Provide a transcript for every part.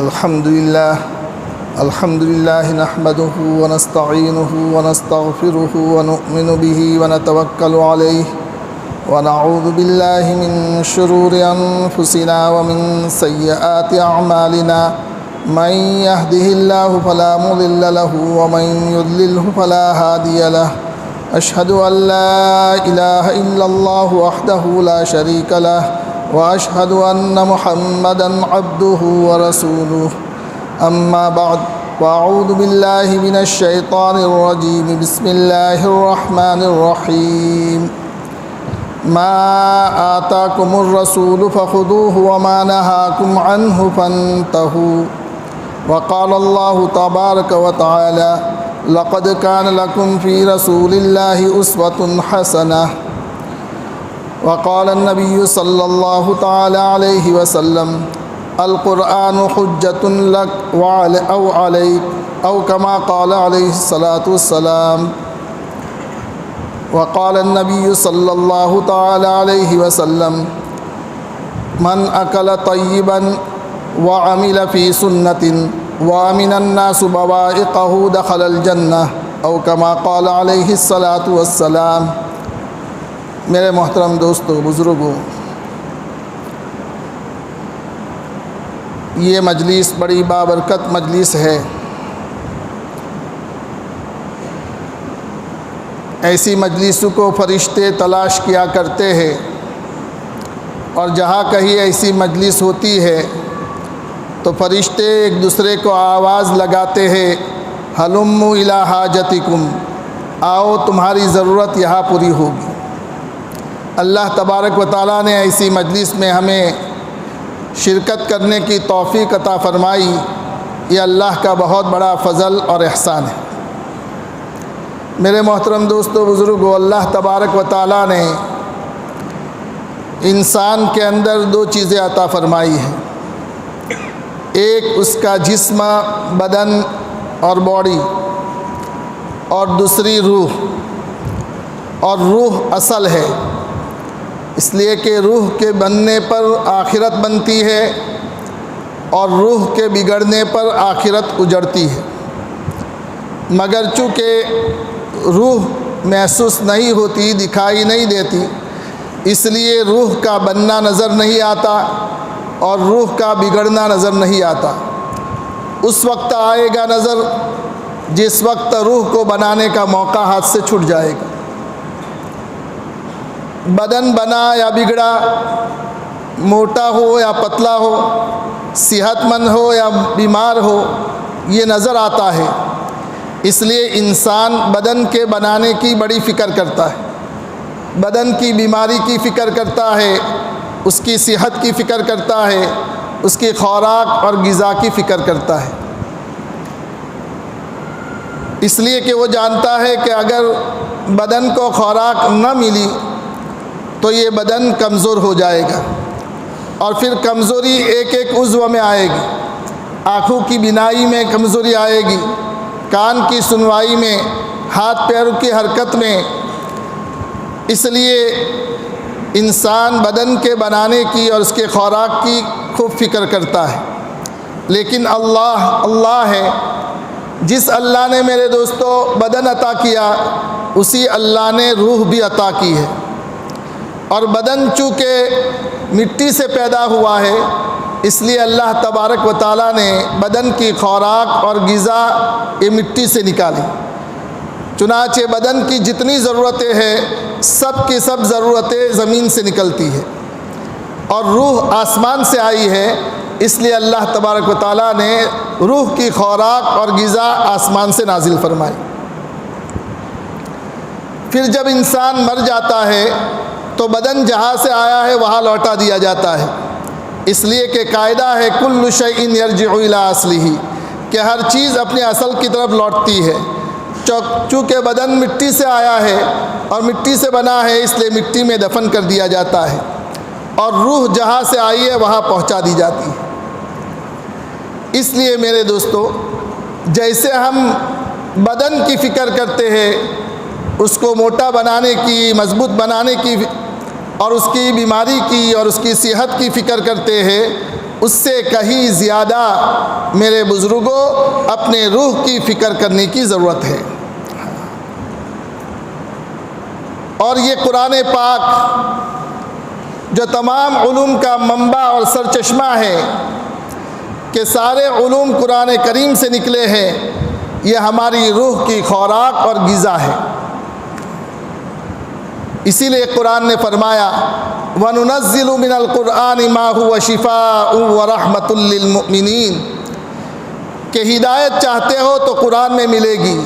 अल्हम्दुलिल्लाह नहमदुहु व नस्तईनुहु व नस्तगफिरुहु व नु'मिनु बिही व नतवक्कलु अलैहि व नऊज़ु बिल्लाहि मिन शुरूरि अनफुसिना व मिन सय्यिआति अअमालिना मन यहदिहिल्लाहु फला मुदिल्ल लहु व मन युद्लिलहु फला हादिय लहु अशहदु अल्ला इलाहा इल्लल्लाहु वहदहु ला शरीक लहु व अशहदु अन्ना मुहम्मदन अब्दुहु व रसूलुहु अम्मा बाद वअऊज़ु बिल्लाहि मिनश शैतानिर रजीम बिस्मिल्लाहिर रहमानिर रहीम मा आताकुमुर रसूलु फखुदूहु व मा नहाकुम अन्हु फंतहू वक़ाल अल्लाहु तबारक व तआला लक़द कान लकुम फ़ी रसूलिल्लाहि उस्वतुन हसनह वक़ाल अन्नबिय्यु सल्लल्लाहु तआला अलैहि वसल्लम अल क़ुरआन हुज्जतुन लक व अलैक औ कमा क़ाल अलैहिस्सलातु वस्सलाम वक़ाल अन्नबिय्यु सल्लल्लाहु तआला अलैहि वसल्लम मन अकल तय्यिबन व अमिल फ़ी सुन्नतिन व अमिनन नासु बवाइक़हु दख़लल जन्नह औ कमा क़ाल अलैहिस्सलातु वस्सलाम। मेरे मोहतरम दोस्तों, बुज़ुर्गों, ये मजलिस बड़ी बाबरकत मजलिस है। ऐसी मजलिसों को फरिश्ते तलाश किया करते हैं और जहाँ कहीं ऐसी मजलिस होती है तो फरिश्ते एक दूसरे को आवाज़ लगाते हैं, हलुम्मु इला हाजतिकुम, आओ तुम्हारी ज़रूरत यहाँ पूरी होगी। अल्लाह तबारक व तआला ने ऐसी मजलिस में हमें शिरकत करने की तौफ़ीक़ अता फ़रमाई। ये अल्लाह का बहुत बड़ा फ़ज़ल और एहसान है। मेरे मोहतरम दोस्तों, बुज़ुर्गों, अल्लाह तबारक व तआला ने इंसान के अंदर दो चीज़ें अता फ़रमाई हैं। एक उसका जिस्म, बदन और बॉडी, और दूसरी रूह। और रूह असल है, इसलिए कि रूह के बनने पर आखिरत बनती है और रूह के बिगड़ने पर आखिरत उजड़ती है। मगर चूँकि रूह महसूस नहीं होती, दिखाई नहीं देती, इसलिए रूह का बनना नज़र नहीं आता और रूह का बिगड़ना नज़र नहीं आता। उस वक्त आएगा नज़र जिस वक्त रूह को बनाने का मौका हाथ से छूट जाएगा। बदन बना या बिगड़ा, मोटा हो या पतला हो, सेहतमंद हो या बीमार हो, ये नज़र आता है। इसलिए इंसान बदन के बनाने की बड़ी फ़िक्र करता है, बदन की बीमारी की फ़िक्र करता है, उसकी सेहत की फ़िक्र करता है, उसकी खुराक और ग़िज़ा की फ़िक्र करता है। इसलिए कि वो जानता है कि अगर बदन को खुराक न मिली तो ये बदन कमज़ोर हो जाएगा और फिर कमज़ोरी एक एक उज़्व में आएगी। आँखों की बिनाई में कमज़ोरी आएगी, कान की सुनवाई में, हाथ पैरों की हरकत में। इसलिए इंसान बदन के बनाने की और उसके खुराक की खूब फ़िक्र करता है। लेकिन अल्लाह है, जिस अल्लाह ने मेरे दोस्तों बदन अता किया, उसी अल्लाह ने रूह भी अता की है। और बदन चूँकि मिट्टी से पैदा हुआ है, इसलिए अल्लाह तबारक व तआला ने बदन की खुराक और ग़िज़ा ये मिट्टी से निकाली। चुनाचे बदन की जितनी ज़रूरतें हैं, सब की सब ज़रूरतें ज़मीन से निकलती है और रूह आसमान से आई है। इसलिए अल्लाह तबारक व तआला ने रूह की खुराक और ग़िज़ा आसमान से नाजिल फरमाई। फिर जब इंसान मर जाता है तो बदन जहाँ से आया है वहाँ लौटा दिया जाता है। इसलिए कि कायदा है कुल्लु शैइन यरजिउ इला अस्लिही, कि हर चीज़ अपने असल की तरफ लौटती है। चूँकि बदन मिट्टी से आया है और मिट्टी से बना है, इसलिए मिट्टी में दफन कर दिया जाता है और रूह जहाँ से आई है वहाँ पहुँचा दी जाती है। इसलिए मेरे दोस्तों, जैसे हम बदन की फ़िक्र करते हैं, उसको मोटा बनाने की, मजबूत बनाने की और उसकी बीमारी की और उसकी सेहत की फ़िक्र करते हैं, उससे कहीं ज़्यादा मेरे बुज़ुर्गों अपने रूह की फ़िक्र करने की ज़रूरत है। और ये कुरान पाक जो तमाम उलूम का मंबा और सरचश्मा है कि सारे उलूम कुरान करीम से निकले हैं, ये हमारी रूह की खुराक और ग़िज़ा है। इसीलिए कुरान ने फरमाया वनुनज़्ज़िलु मिनल कुरआनि मा हुवा शिफ़ाउन व रहमतुल लिल मुमिनीन, कि हिदायत चाहते हो तो कुरान में मिलेगी,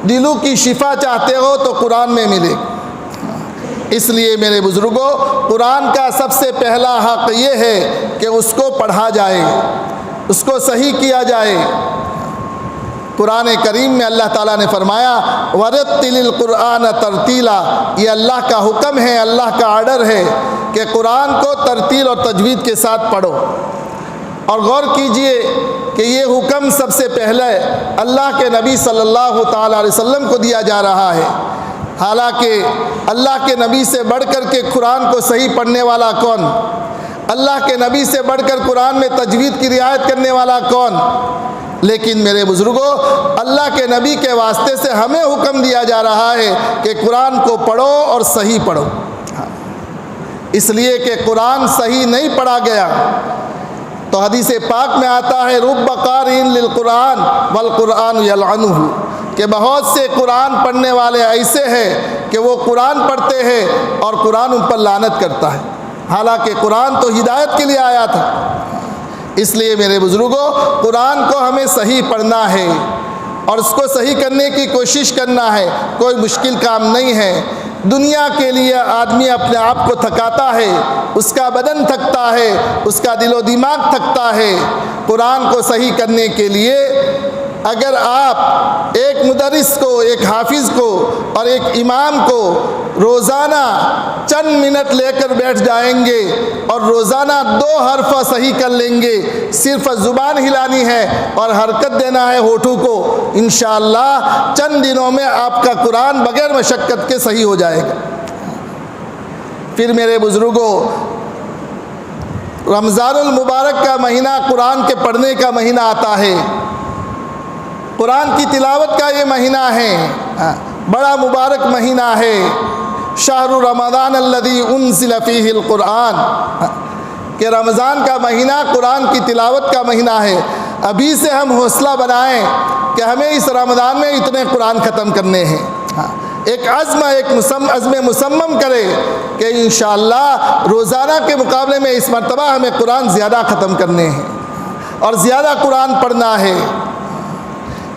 दिलों की शिफा चाहते हो तो कुरान में मिलेगी। इसलिए मेरे बुज़ुर्गों, कुरान का सबसे पहला हक़ ये है कि उसको पढ़ा जाए, उसको सही किया जाए। कुरान करीम में अल्लाह ताला ने फरमाया वरत्तिलिल कुरान तरतीला, ये अल्लाह का हुक्म है, अल्लाह का आर्डर है कि कुरान को तरतील और तजवीद के साथ पढ़ो। और गौर कीजिए कि ये हुक्म सबसे पहले अल्लाह के नबी सल्लल्लाहु ताला अलैहि वसल्लम को दिया जा रहा है। हालांकि अल्लाह के नबी से बढ़कर के कुरान को सही पढ़ने वाला कौन? अल्लाह के नबी से बढ़कर कुरान में तजवीद की रियायत करने वाला कौन? लेकिन मेरे बुज़ुर्गों, अल्लाह के नबी के वास्ते से हमें हुक्म दिया जा रहा है कि कुरान को पढ़ो और सही पढ़ो। इसलिए कि कुरान सही नहीं पढ़ा गया तो हदीस पाक में आता है रुब्ब क़ारिइन लिल कुरान वल कुरान यलअनुहु, कि बहुत से कुरान पढ़ने वाले ऐसे हैं कि वो कुरान पढ़ते हैं और कुरान उन पर लानत करता है। हालांकि कुरान तो हिदायत के लिए आया था। इसलिए मेरे बुज़ुर्गों, कुरान को हमें सही पढ़ना है और उसको सही करने की कोशिश करना है। कोई मुश्किल काम नहीं है। दुनिया के लिए आदमी अपने आप को थकाता है, उसका बदन थकता है, उसका दिलो दिमाग थकता है। कुरान को सही करने के लिए अगर आप एक मुदर्रिस को, एक हाफिज़ को और एक इमाम को रोज़ाना चंद मिनट लेकर बैठ जाएंगे और रोज़ाना 2 हरफ़ सही कर लेंगे, सिर्फ ज़ुबान हिलानी है और हरकत देना है होठों को, इंशाअल्लाह चंद दिनों में आपका कुरान बग़ैर मशक्क़त के सही हो जाएगा। फिर मेरे बुज़ुर्गों, रमज़ानुल मुबारक का महीना कुरान के पढ़ने का महीना आता है, कुरान की तिलावत का ये महीना है, बड़ा मुबारक महीना है। शाहरु रमज़ान अल्लज़ी उन्ज़िला फ़ीहिल कुरान, कि रमज़ान का महीना कुरान की तिलावत का महीना है। अभी से हम हौसला बनाएं कि हमें इस रमज़ान में इतने कुरान ख़त्म करने हैं। एक अज़्म मुसम्मम करें कि इंशाअल्लाह रोज़ाना के मुकाबले में इस मरतबा हमें कुरान ज़्यादा ख़त्म करने हैं और ज़्यादा कुरान पढ़ना है।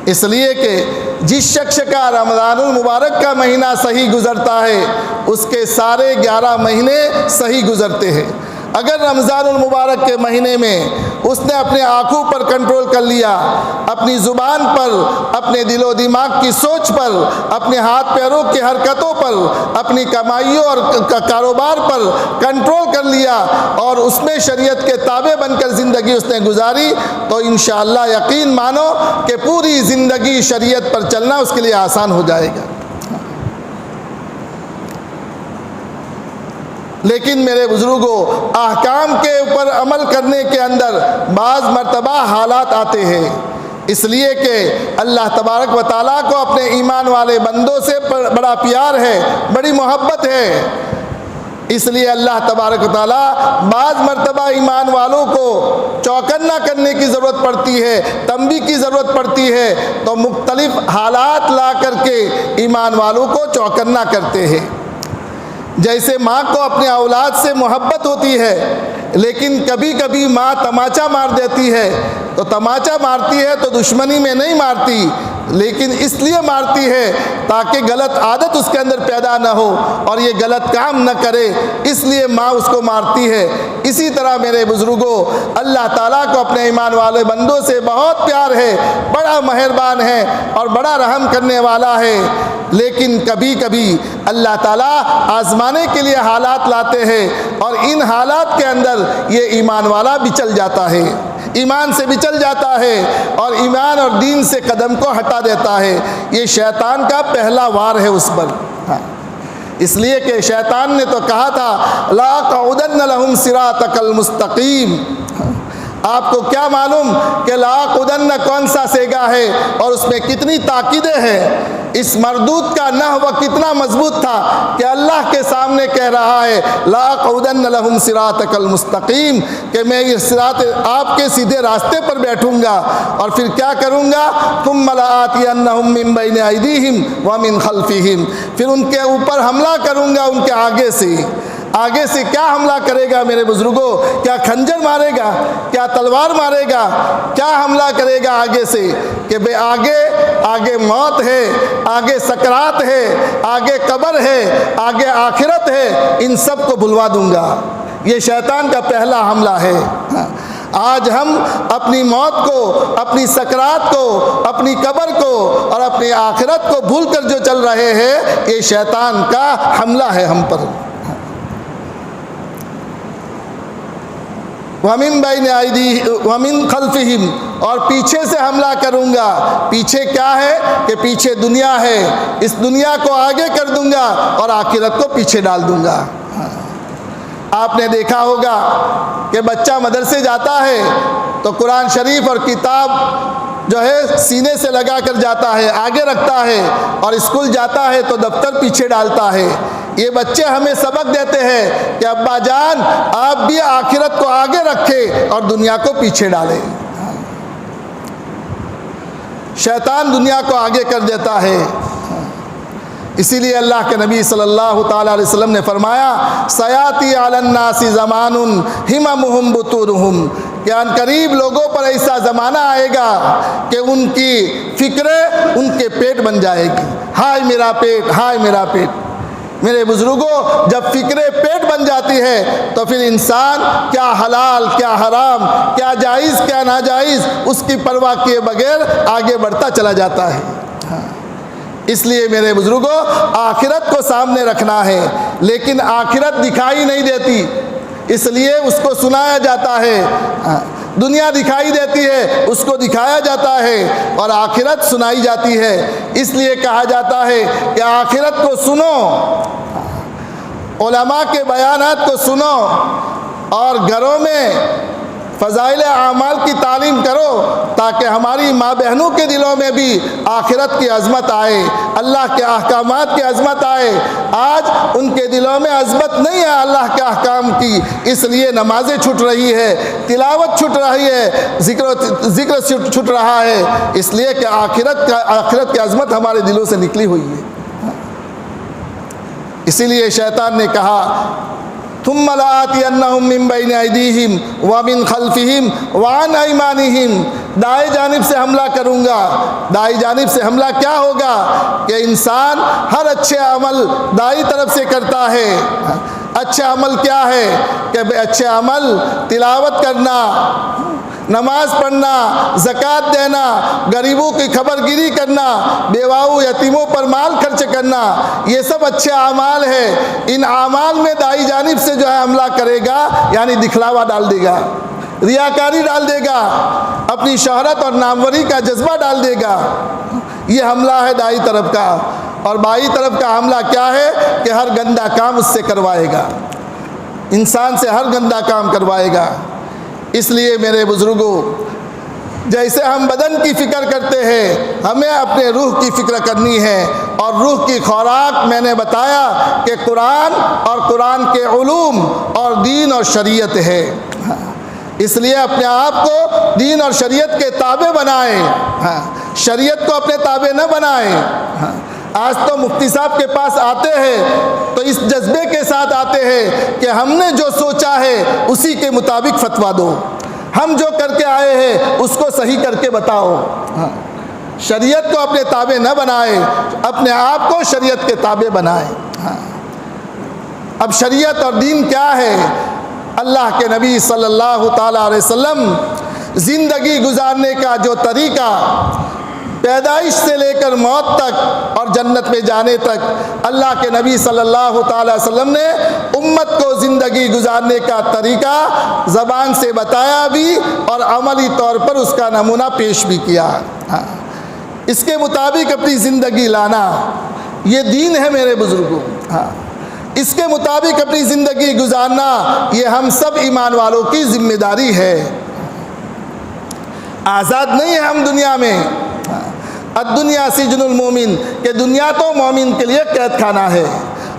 इसलिए कि जिस शख्स का रमज़ानुल मुबारक का महीना सही गुज़रता है, उसके सारे 11 महीने सही गुज़रते हैं। अगर रमज़ानुल मुबारक के महीने में उसने अपने आँखों पर कंट्रोल कर लिया, अपनी ज़ुबान पर, अपने दिलो दिमाग की सोच पर, अपने हाथ पैरों की हरकतों पर, अपनी कमाइयों और कारोबार पर कंट्रोल कर लिया और उसमें शरीयत के ताबे बनकर ज़िंदगी उसने गुजारी, तो इंशाअल्लाह यकीन मानो कि पूरी ज़िंदगी शरीयत पर चलना उसके लिए आसान हो जाएगा। लेकिन मेरे बुज़ुर्गों, अहकाम के ऊपर अमल करने के अंदर बाज़ मरतबा हालात आते हैं। इसलिए कि अल्लाह तबारक व तआला को अपने ईमान वाले बंदों से बड़ा प्यार है, बड़ी मोहब्बत है। इसलिए अल्लाह तबारक व तआला बाज़ मरतबा ईमान वालों को चौकन्ना करने की ज़रूरत पड़ती है, तंबीह की ज़रूरत पड़ती है, तो मुख्तलिफ़ हालात ला करके ईमान वालों को चौकन्ना करते हैं। जैसे माँ को अपने औलाद से मोहब्बत होती है, लेकिन कभी कभी माँ तमाचा मार देती है, तो तमाचा मारती है तो दुश्मनी में नहीं मारती, लेकिन इसलिए मारती है ताकि गलत आदत उसके अंदर पैदा न हो और ये गलत काम न करे, इसलिए माँ उसको मारती है। इसी तरह मेरे बुज़ुर्गों, अल्लाह ताला को अपने ईमान वाले बंदों से बहुत प्यार है, बड़ा मेहरबान है और बड़ा रहम करने वाला है। लेकिन कभी कभी अल्लाह ताला आज़माने के लिए हालात लाते हैं और इन हालात के अंदर ये ईमान वाला बिचल जाता है, ईमान से बिचल जाता है और ईमान और दीन से कदम को हटा देता है। ये शैतान का पहला वार है उस पर। इसलिए कि शैतान ने तो कहा था ला क़उदन्न लहुम सिरातकल मुस्तक़ीम, आपको क्या मालूम कि लाक़ुदन्न कौन सा सेगा है और उसमें कितनी ताकीदें हैं। इस मरदूद का नहव कितना मजबूत था कि अल्लाह के सामने कह रहा है लाक़ुदन्न लहुम सिरातकल मुस्तकीम, कि मैं ये सिरात आपके सीधे रास्ते पर बैठूंगा और फिर क्या करूंगा, तुम्मा लआतियन्नहुम मिन बैनि अयदीहिम व मिन खल्फिहिम, फिर उनके ऊपर हमला करूंगा उनके आगे से। आगे से क्या हमला करेगा मेरे बुजुर्गों? क्या खंजर मारेगा, क्या तलवार मारेगा, क्या हमला करेगा आगे से? कि बे आगे मौत है, आगे सकरात है, आगे कब्र है, आगे आखिरत है, इन सब को भुलवा दूंगा। ये शैतान का पहला हमला है। आज हम अपनी मौत को, अपनी सकरात को, अपनी कब्र को और अपनी आखिरत को भूल कर जो चल रहे हैं, ये शैतान का हमला है हम पर। वमिन बैन अयदी वमिन खल्फिहिम, और पीछे से हमला करूंगा। पीछे क्या है कि पीछे दुनिया है, इस दुनिया को आगे कर दूंगा और आखिरत को पीछे डाल दूंगा। आपने देखा होगा कि बच्चा मदरसे जाता है तो कुरान शरीफ और किताब जो है सीने से लगा कर जाता है, आगे रखता है, और स्कूल जाता है तो दफ्तर पीछे डालता है। ये बच्चे हमें सबक देते हैं कि अब्बा जान आप भी आखिरत को आगे रखें और दुनिया को पीछे डालें। शैतान दुनिया को आगे कर देता है। इसीलिए अल्लाह के नबी सल्लल्लाहु ताला अलैहि वसल्लम ने फरमाया सयाती अलन्नासी ज़मानुन हिममुहुम बुतूनुहुम, कि अनकरीब लोगों पर ऐसा ज़माना आएगा कि उनकी फ़िक्रें उनके पेट बन जाएगी। हाय मेरा पेट, हाय मेरा पेट। मेरे बुजुर्गों, जब फ़िक्रें पेट बन जाती है तो फिर इंसान क्या हलाल क्या हराम, क्या जायज़ क्या नाजायज़, उसकी परवाह किए बगैर आगे बढ़ता चला जाता है। इसलिए मेरे बुजुर्गों, आखिरत को सामने रखना है, लेकिन आखिरत दिखाई नहीं देती, इसलिए उसको सुनाया जाता है। दुनिया दिखाई देती है, उसको दिखाया जाता है, और आखिरत सुनाई जाती है। इसलिए कहा जाता है कि आखिरत को सुनो, उलमा के बयानात को सुनो, और घरों में फ़ज़ाइल आमाल की तालीम करो, ताकि हमारी माँ बहनों के दिलों में भी आखिरत की अज़मत आए, अल्लाह के अहकामात की अज़मत आए। आज उनके दिलों में अज़मत नहीं है अल्लाह के अहकाम की, इसलिए नमाज़ें छूट रही है, तिलावत छूट रही है, ज़िक्र छूट रहा है, इसलिए कि आखिरत की अज़मत हमारे दिलों से निकली हुई है। इसीलिए शैतान ने कहा थुम्मा लआतियन्नहुम मिन बैनि अयदीहिम व मिन खल्फिहिम व अन अयमानिहिम, दाएं जानिब से हमला करूँगा। दाएं जानिब से हमला क्या होगा कि इंसान हर अच्छे अमल दाईं तरफ से करता है। अच्छा अमल क्या है कि अच्छे अमल तिलावत करना, नमाज पढ़ना, ज़कात देना, गरीबों की खबरगिरी करना, बेवाओं यतीमों पर माल खर्च करना, ये सब अच्छे आमाल है। इन आमाल में दाई जानिब से जो है हमला करेगा, यानी दिखलावा डाल देगा, रियाकारी डाल देगा, अपनी शहरत और नामवरी का जज्बा डाल देगा। ये हमला है दाई तरफ का। और बाई तरफ का हमला क्या है कि हर गंदा काम उससे करवाएगा, इंसान से हर गंदा काम करवाएगा। इसलिए मेरे बुजुर्गों, जैसे हम बदन की फ़िक्र करते हैं, हमें अपने रूह की फ़िक्र करनी है। और रूह की खुराक मैंने बताया कि कुरान और कुरान के उलूम और दीन और शरीयत है। इसलिए अपने आप को दीन और शरीयत के ताबे बनाएं, शरीयत को अपने ताबे न बनाएं। आज तो मुफ्ती साहब के पास आते हैं तो इस जज्बे के साथ आते हैं कि हमने जो सोचा है उसी के मुताबिक फतवा दो, हम जो करके आए हैं उसको सही करके बताओ। शरीयत को अपने ताबे न बनाए, अपने आप को शरीयत के ताबे बनाए। अब शरीयत और दीन क्या है? अल्लाह के नबी सल्लल्लाहु ताला अलैहि वसल्लम ज़िंदगी गुजारने का जो तरीक़ा, पैदाइश से लेकर मौत तक और जन्नत में जाने तक, अल्लाह के नबी सल्लल्लाहु ताला अलैहि वसल्लम ने उम्मत को ज़िंदगी गुजारने का तरीक़ा ज़बान से बताया भी और अमली तौर पर उसका नमूना पेश भी किया। इसके मुताबिक अपनी ज़िंदगी लाना, ये दीन है मेरे बुज़ुर्गों। इसके मुताबिक अपनी ज़िंदगी गुजारना, ये हम सब ईमान वालों की ज़िम्मेदारी है। आज़ाद नहीं है हम दुनिया में। अद्दुनिया सिजनुल मोमिन, कि दुनिया तो मोमिन के लिए कैद खाना है,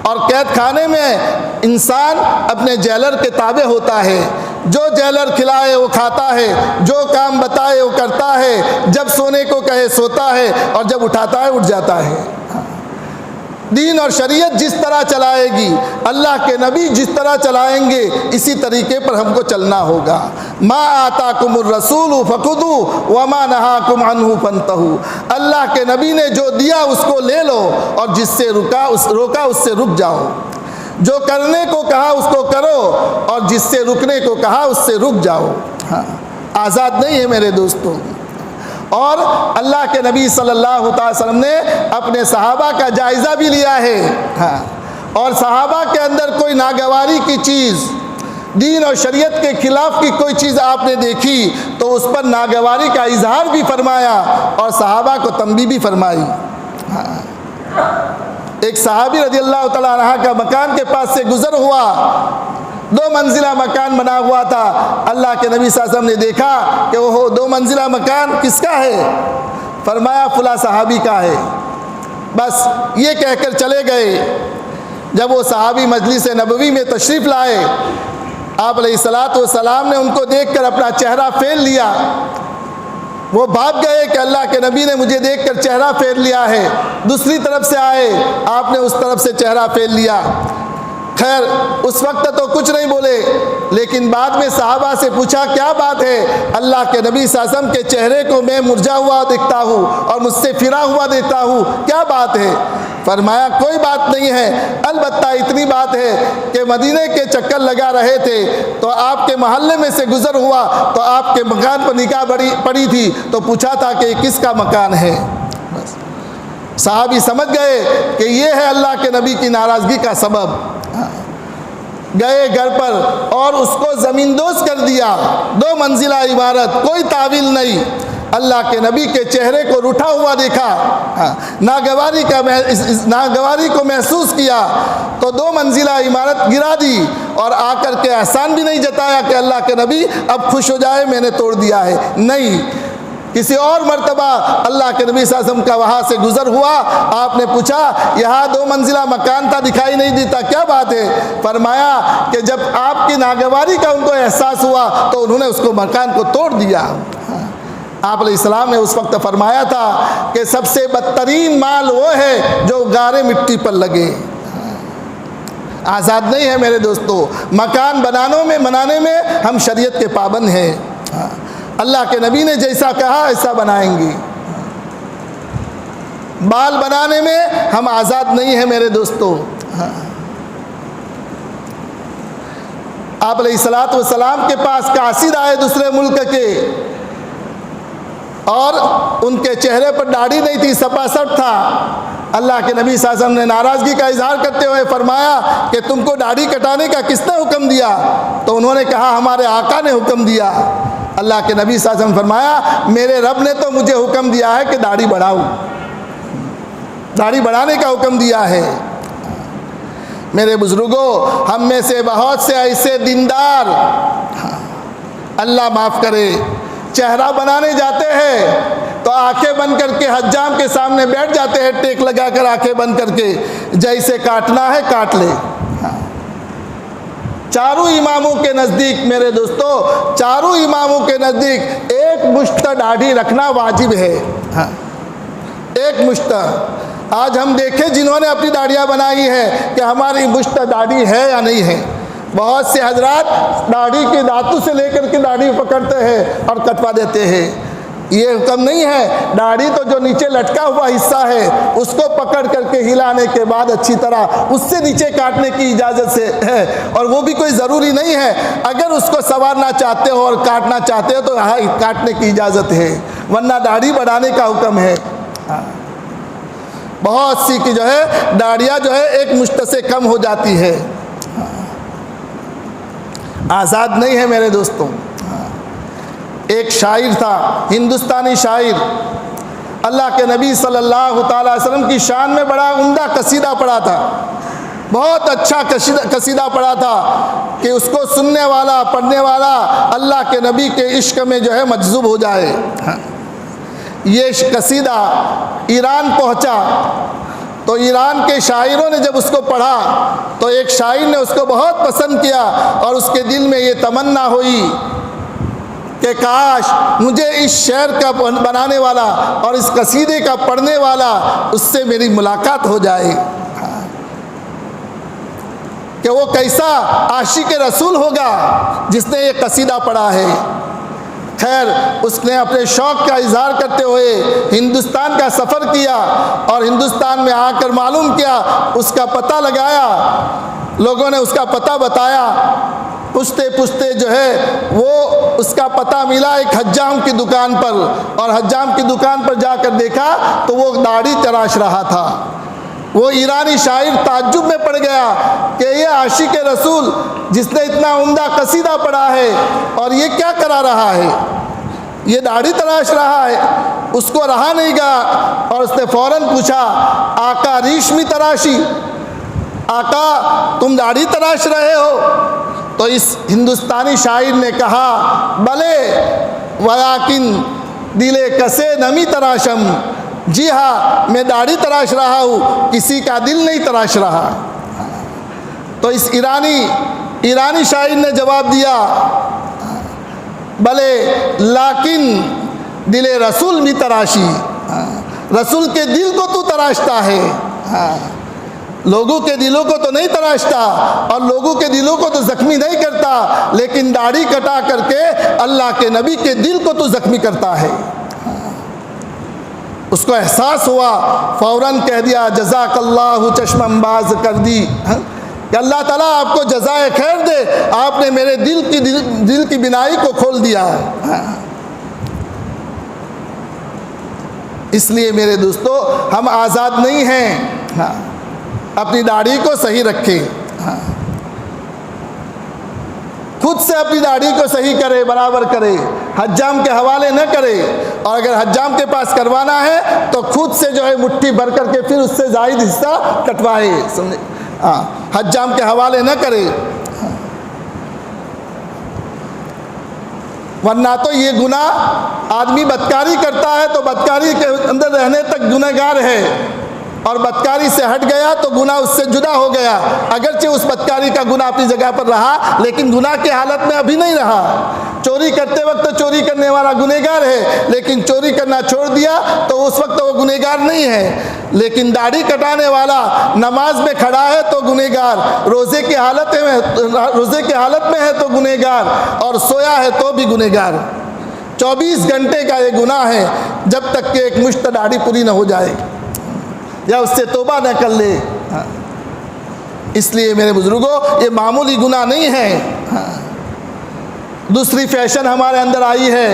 और कैद खाने में इंसान अपने जेलर के ताबे होता है। जो जेलर खिलाए वो खाता है, जो काम बताए वो करता है, जब सोने को कहे सोता है, और जब उठाता है उठ जाता है। दीन और शरीयत जिस तरह चलाएगी, अल्लाह के नबी जिस तरह चलाएंगे, इसी तरीके पर हमको चलना होगा। मा आताकुमुर रसूलु फखुदू व मा नहाकुम अन्हु फंतहू। अल्लाह के नबी ने जो दिया उसको ले लो, और जिससे रोका उससे रुक जाओ। जो करने को कहा उसको करो, और जिससे रुकने को कहा उससे रुक जाओ। हाँ, आज़ाद नहीं है मेरे दोस्तों। और अल्लाह के नबी सल्लल्लाहु अलैहि वसल्लम ने अपने सहाबा का जायज़ा भी लिया है। हाँ, और सहाबा के अंदर कोई नागवारी की चीज़, दीन और शरीयत के खिलाफ की कोई चीज़ आपने देखी तो उस पर नागवारी का इजहार भी फरमाया, और सहाबा को तंबीह भी फरमाई। हाँ, एक सहाबी रज़ियल्लाहु तआला अन्हु का मकान के पास से गुज़र हुआ, 2 मंजिला मकान बना हुआ था। अल्लाह के नबी सल्लल्लाहु अलैहि वसल्लम ने देखा कि वो 2 मंजिला मकान किसका है? फरमाया फुला सहाबी का है। बस ये कहकर चले गए। जब वो सहाबी मजलिस नबवी में तशरीफ़ लाए, आप अलैहिस्सलातु वस्सलाम ने उनको देखकर अपना चेहरा फेर लिया। वो भाग गए कि अल्लाह के नबी ने मुझे देखकर चेहरा फेर लिया है। दूसरी तरफ से आए, आपने उस तरफ से चेहरा फेर लिया। खैर उस वक्त तो कुछ नहीं बोले, लेकिन बाद में सहाबा से पूछा क्या बात है? अल्लाह के नबी सल्लल्लाहु अलैहि वसल्लम के चेहरे को मैं मुरझा हुआ देखता हूँ और मुझसे फिरा हुआ देखता हूँ, क्या बात है? फरमाया कोई बात नहीं है, अलबत्ता इतनी बात है कि मदीने के चक्कर लगा रहे थे तो आपके मोहल्ले में से गुजर हुआ तो आपके मकान पर निगाह पड़ी थी तो पूछा था कि किसका मकान है। बस साहबी समझ गए कि ये है अल्लाह के नबी की नाराज़गी का सबब। गए घर पर और उसको ज़मींदोज़ कर दिया। 2 मंजिला इमारत, कोई तावील नहीं। अल्लाह के नबी के चेहरे को रूठा हुआ देखा, नागवारी को महसूस किया तो 2 मंजिला इमारत गिरा दी और आकर के एहसान भी नहीं जताया कि अल्लाह के नबी अब खुश हो जाए मैंने तोड़ दिया है। नहीं, किसी और मर्तबा अल्लाह के नबी सल्लल्लाहु अलैहि वसल्लम का वहाँ से गुज़र हुआ, आपने पूछा यहाँ 2 मंजिला मकान था दिखाई नहीं देता, क्या बात है? फरमाया कि जब आपकी नागवारी का उनको एहसास हुआ तो उन्होंने उसको मकान को तोड़ दिया। आप अलैहिस्सलाम ने उस वक्त फरमाया था कि सबसे बदतरीन माल वो है जो गारे मिट्टी पर लगे। आज़ाद नहीं है मेरे दोस्तों। मकान बनाने में हम शरीयत के पाबंद हैं। अल्लाह के नबी ने जैसा कहा ऐसा बनाएंगे। बाल बनाने में हम आज़ाद नहीं हैं मेरे दोस्तों। आप अलैहिस्सलातु वस्सलाम के पास कासिद आए दूसरे मुल्क के और उनके चेहरे पर दाढ़ी नहीं थी, सपासट था। अल्लाह के नबी सल्लल्लाहु अलैहि वसल्लम ने नाराज़गी का इजहार करते हुए फरमाया कि तुमको दाढ़ी कटाने का किसने हुक्म दिया? तो उन्होंने कहा हमारे आका ने हुक्म दिया। अल्लाह के नबी सल्लल्लाहु अलैहि वसल्लम फरमाया मेरे रब ने तो मुझे हुक्म दिया है कि दाढ़ी बढ़ाऊं, दाढ़ी बढ़ाने का हुक्म दिया है। मेरे बुजुर्गों, हम में से बहुत से ऐसे दीनदार, अल्लाह माफ़ करे, चेहरा बनाने जाते हैं तो आंखें बंद करके हज्जाम के सामने बैठ जाते हैं, टेक लगाकर आंखें बंद करके, जैसे काटना है काट ले। चारों इमामों के नज़दीक मेरे दोस्तों, चारों इमामों के नज़दीक एक मुश्त दाढ़ी रखना वाजिब है। एक मुश्त। आज हम देखें जिन्होंने अपनी दाढ़ियाँ बनाई है कि हमारी मुश्त दाढ़ी है या नहीं है। बहुत से हजरात दाढ़ी के दांतों से लेकर के दाढ़ी पकड़ते हैं और कटवा देते हैं। ये हुक्म नहीं है। दाढ़ी तो जो नीचे लटका हुआ हिस्सा है उसको पकड़ करके हिलाने के बाद अच्छी तरह उससे नीचे काटने की इजाज़त से है, और वो भी कोई ज़रूरी नहीं है। अगर उसको संवारना चाहते हो और काटना चाहते हो तो हाँ काटने की इजाज़त है, वरना दाढ़ी बढ़ाने का हुक्म है। बहुत सी की जो है दाढ़ियाँ जो है एक मुश्त से कम हो जाती है। आज़ाद नहीं है मेरे दोस्तों। एक शायर था, हिंदुस्तानी शायर, अल्लाह के नबी सल्लल्लाहु अलैहि वसल्लम की शान में बड़ा उम्दा कसीदा पढ़ा था। बहुत अच्छा कसीदा पढ़ा था कि उसको सुनने वाला, पढ़ने वाला अल्लाह के नबी के इश्क में जो है मजज़ूब हो जाए। ये कसीदा ईरान पहुंचा तो ईरान के शायरों ने जब उसको पढ़ा तो एक शायर ने उसको बहुत पसंद किया और उसके दिल में ये तमन्ना हुई कि काश मुझे इस शेर का बनाने वाला और इस कसीदे का पढ़ने वाला उससे मेरी मुलाकात हो जाए, कि वो कैसा आशिक रसूल होगा जिसने ये कसीदा पढ़ा है। खैर, उसने अपने शौक़ का इजहार करते हुए हिंदुस्तान का सफ़र किया और हिंदुस्तान में आकर मालूम किया, उसका पता लगाया, लोगों ने उसका पता बताया। पूछते पूछते जो है वो उसका पता मिला एक हज्जाम की दुकान पर, और हज्जाम की दुकान पर जाकर देखा तो वो दाढ़ी तराश रहा था। वो ईरानी शायर ताज्जुब में पड़ गया कि ये आशिक रसूल जिसने इतना उम्दा कसीदा पढ़ा है और ये क्या करा रहा है, ये दाढ़ी तराश रहा है। उसको रहा नहीं गया और उसने फ़ौरन पूछा, आका रेशमी तराशी, आका तुम दाढ़ी तराश रहे हो? तो इस हिंदुस्तानी शायर ने कहा, भले वलाकिन दिले कसे नमी तराशम, जी हाँ मैं दाढ़ी तराश रहा हूँ, किसी का दिल नहीं तराश रहा। तो इस ईरानी शायर ने जवाब दिया, भले लाकिन दिले रसूल भी तराशी, रसूल के दिल को तू तराशता है, लोगों के दिलों को तो नहीं तराशता और लोगों के दिलों को तो ज़ख्मी नहीं करता, लेकिन दाढ़ी कटा करके अल्लाह के नबी के दिल को तो ज़ख्मी करता है। उसको एहसास हुआ, फ़ौरन कह दिया, जज़ाकल्लाहु चश्मंबाज कर दी, कि अल्लाह ताला आपको जज़ाए खैर दे, आपने मेरे दिल की बिनाई को खोल दिया। इसलिए मेरे दोस्तों, हम आज़ाद नहीं हैं, अपनी दाढ़ी को सही रखें, खुद से अपनी दाढ़ी को सही करे, बराबर करे, हज्जाम के हवाले न करे। और अगर हज्जाम के पास करवाना है तो खुद से जो है मुट्ठी भर करके फिर उससे ज़ायद हिस्सा कटवाए, समझे? हज्जाम के हवाले न करे, वरना तो ये गुनाह, आदमी बदकारी करता है तो बदकारी के अंदर रहने तक गुनहगार है, और बदकारी से हट गया तो गुनाह उससे जुदा हो गया। अगरचे उस बदकारी का गुनाह अपनी जगह पर रहा, लेकिन गुनाह की हालत में अभी नहीं रहा। चोरी करते वक्त तो चोरी करने वाला गुनहगार है, लेकिन चोरी करना छोड़ दिया तो उस वक्त वो गुनहगार नहीं है। लेकिन दाढ़ी कटाने वाला नमाज में खड़ा है तो गुनहगार, रोज़े की हालत में है तो गुनहगार, और सोया है तो भी गुनहगार। 24 घंटे का ये गुनाह है, जब तक कि एक मुश्त दाढ़ी पूरी न हो जाए या उससे तौबा न कर ले। इसलिए मेरे बुजुर्गों, ये मामूली गुनाह नहीं है। दूसरी फैशन हमारे अंदर आई है,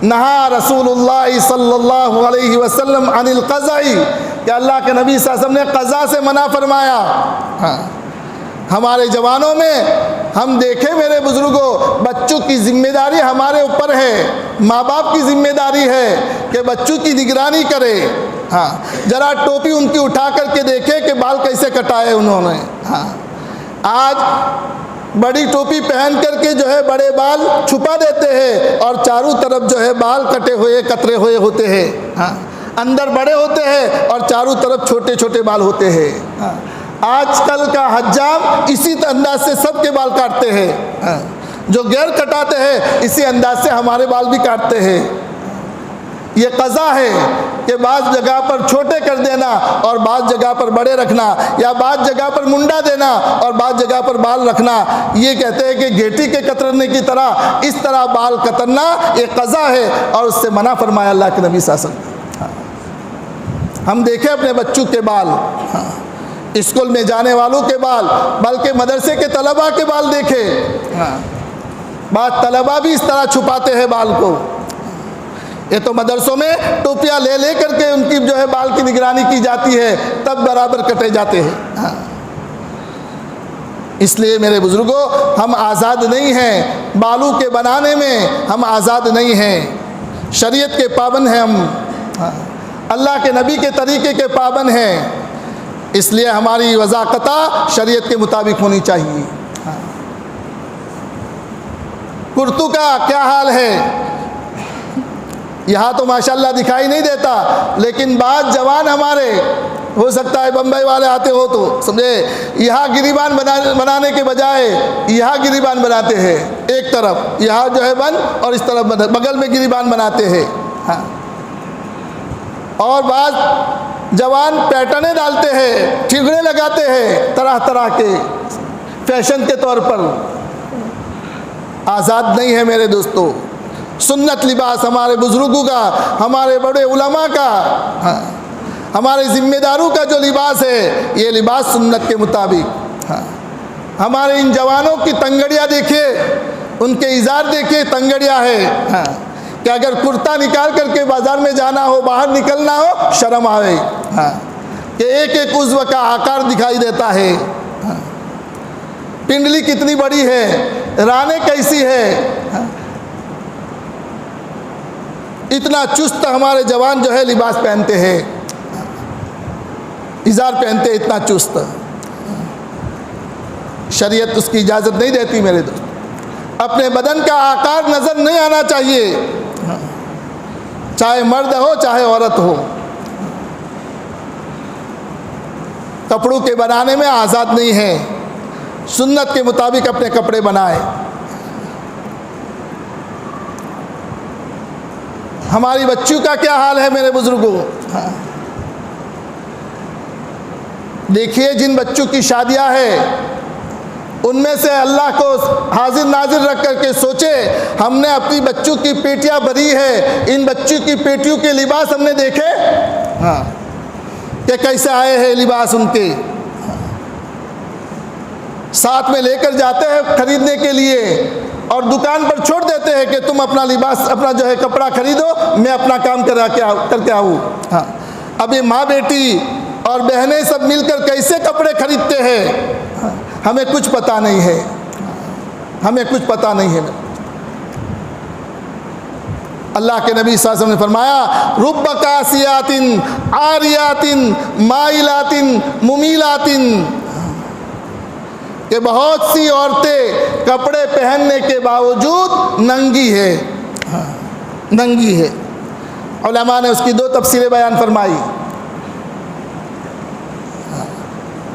नहा रसूलुल्लाह सल्लल्लाहु अलैहि वसल्लम अनिल क़ज़ाई, कि अल्लाह के नबी सल्लल्लाहु अलैहि वसल्लम ने क़ज़ा से मना फरमाया। हमारे जवानों में हम देखें मेरे बुजुर्गों, बच्चों की जिम्मेदारी हमारे ऊपर है, माँ बाप की जिम्मेदारी है कि बच्चों की निगरानी करे। हाँ, जरा टोपी उनकी उठा करके देखे कि बाल कैसे कटाए उन्होंने। हाँ, आज बड़ी टोपी पहन करके जो है बड़े बाल छुपा देते हैं और चारों तरफ जो है बाल कटे हुए कतरे हुए होते हैं। हाँ, अंदर बड़े होते हैं और चारों तरफ छोटे छोटे बाल होते हैं। हाँ, आजकल का हज्जाम इसी अंदाज से सबके बाल काटते हैं। हाँ, जो गैर कटाते हैं इसी अंदाज से हमारे बाल भी काटते हैं। ये क़ज़ा है कि बाज़ जगह पर छोटे कर देना और बाज़ जगह पर बड़े रखना, या बाज़ जगह पर मुंडा देना और बाज़ जगह पर बाल रखना। ये कहते हैं कि घेटी के कतरने की तरह इस तरह बाल कतरना ये क़ज़ा है, और उससे मना फरमाया अल्लाह के नबी सल्लल्लाहु अलैहि वसल्लम। हम देखें अपने बच्चों के बाल, स्कूल में जाने वालों के बाल, बल्कि मदरसे के तलबा के बाल देखें। बाद तलबा भी इस तरह छुपाते हैं बाल को। ये तो मदरसों में टोपियाँ ले ले करके उनकी जो है बाल की निगरानी की जाती है, तब बराबर कटे जाते हैं। इसलिए मेरे बुजुर्गों, हम आज़ाद नहीं हैं, बालों के बनाने में हम आज़ाद नहीं हैं। शरीयत के पाबंद हैं हम, अल्लाह के नबी के तरीके के पाबंद हैं। इसलिए हमारी वज़ाक़ता शरीयत के मुताबिक होनी चाहिए। कुर्तू का क्या हाल है? यहाँ तो माशाल्लाह दिखाई नहीं देता, लेकिन बाद जवान हमारे, हो सकता है बम्बई वाले आते हो तो समझे, यहाँ गिरीबान बनाने के बजाय यहाँ गिरीबान बनाते हैं। एक तरफ यहाँ जो है बंद और इस तरफ बंद, बगल में गिरीबान बनाते हैं। हाँ, और बाद जवान पैटर्ने डालते हैं, ठिगड़े लगाते हैं तरह तरह के फैशन के तौर पर। आज़ाद नहीं है मेरे दोस्तों। सुन्नत लिबास हमारे बुज़ुर्गों का, हमारे बड़े उलमा का, हाँ, हमारे ज़िम्मेदारों का जो लिबास है, ये लिबास सुन्नत के मुताबिक। हाँ, हमारे इन जवानों की तंगड़ियाँ देखिए, उनके इज़ार देखिए, तंगड़ियाँ है। हाँ, कि अगर कुर्ता निकाल करके बाज़ार में जाना हो, बाहर निकलना हो, शर्म आवे। हाँ, कि एक एक उज़्व का आकार दिखाई देता है। हाँ, पिंडली कितनी बड़ी है, राने कैसी है। हाँ, इतना चुस्त हमारे जवान जो है लिबास पहनते हैं, इज़ार पहनते हैं, इतना चुस्त। शरीयत उसकी इजाज़त नहीं देती मेरे दोस्त। अपने बदन का आकार नज़र नहीं आना चाहिए, चाहे मर्द हो चाहे औरत हो। कपड़ों के बनाने में आज़ाद नहीं है, सुन्नत के मुताबिक अपने कपड़े बनाए। हमारी बच्चियों का क्या हाल है मेरे बुजुर्गों? देखिए, जिन बच्चों की शादियां हैं, उनमें से अल्लाह को हाजिर नाजिर रख करके सोचे, हमने अपनी बच्चों की पेटियां भरी है, इन बच्चों की पेटियों के लिबास हमने देखे। हाँ, कि कैसे आए हैं लिबास उनके। साथ में लेकर जाते हैं खरीदने के लिए और दुकान पर छोड़ देते हैं कि तुम अपना लिबास, अपना जो है कपड़ा खरीदो, मैं अपना काम करके आऊँ। हाँ, अभी माँ बेटी और बहनें सब मिलकर कैसे कपड़े खरीदते हैं, हमें कुछ पता नहीं है, हमें कुछ पता नहीं है। अल्लाह के नबी सल्लल्लाहु अलैहि वसल्लम ने फरमाया, रुब्ब कासियातिन आरियातिन माइलातिन मुमीलातिन, कि बहुत सी औरतें कपड़े पहनने के बावजूद नंगी है। हाँ, नंगी है। उलमा ने उसकी दो तफसीरें बयान फरमाई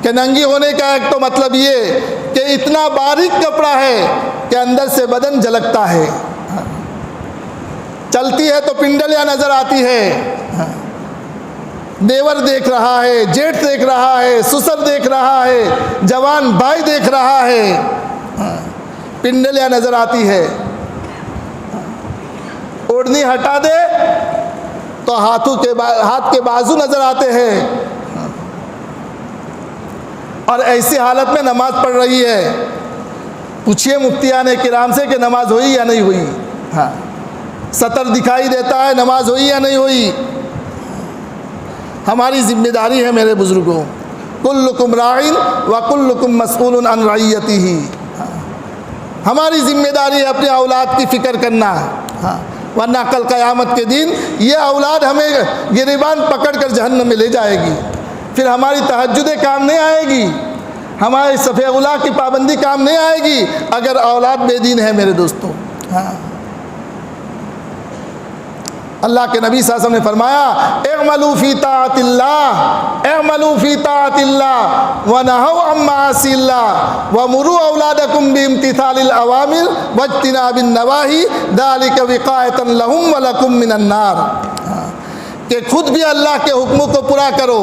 कि नंगी होने का एक तो मतलब ये कि इतना बारीक कपड़ा है कि अंदर से बदन झलकता है। हाँ, चलती है तो पिंडलियाँ नज़र आती है। हाँ, देवर देख रहा है, जेठ देख रहा है, ससुर देख रहा है, जवान भाई देख रहा है। हाँ, पिंडलियाँ नज़र आती है। ओढ़नी हटा दे तो हाथ के बाजू नज़र आते हैं। और ऐसी हालत में नमाज पढ़ रही है। पूछिए मुफ्तियान किराम से कि नमाज हुई या नहीं हुई। हाँ, सतर दिखाई देता है, नमाज हुई या नहीं हुई। हमारी जिम्मेदारी है मेरे बुजुर्गों, कुल्लुकुम राइन व कुल्लुकुम मसऊलुन अन रइयतिही। हमारी जिम्मेदारी है अपने औलाद की फ़िक्र करना। हाँ, वरना कल क़यामत के दिन ये औलाद हमें गिरबान पकड़ कर जहन्नम में ले जाएगी। फिर हमारी तहज्जुदें काम नहीं आएगी, हमारी सफ़ेउला की पाबंदी काम नहीं आएगी अगर औलाद बेदीन है मेरे दोस्तों। हाँ, अल्लाह के नबी सल्लल्लाहु अलैहि वसल्लम ने फरमाया, इअमलू फ़ी ताअतिल्लाह, इअमलू फ़ी ताअतिल्लाह व नहौ अन मआसिल्लाह व मुरू औलादकुम बिइम्तिसालिल अवामिर वज्तिनाबिन नवाही ज़ालिका विक़ायतन लहुम व लकुम मिनन नार। कि खुद भी अल्लाह के हुक्मों को पूरा करो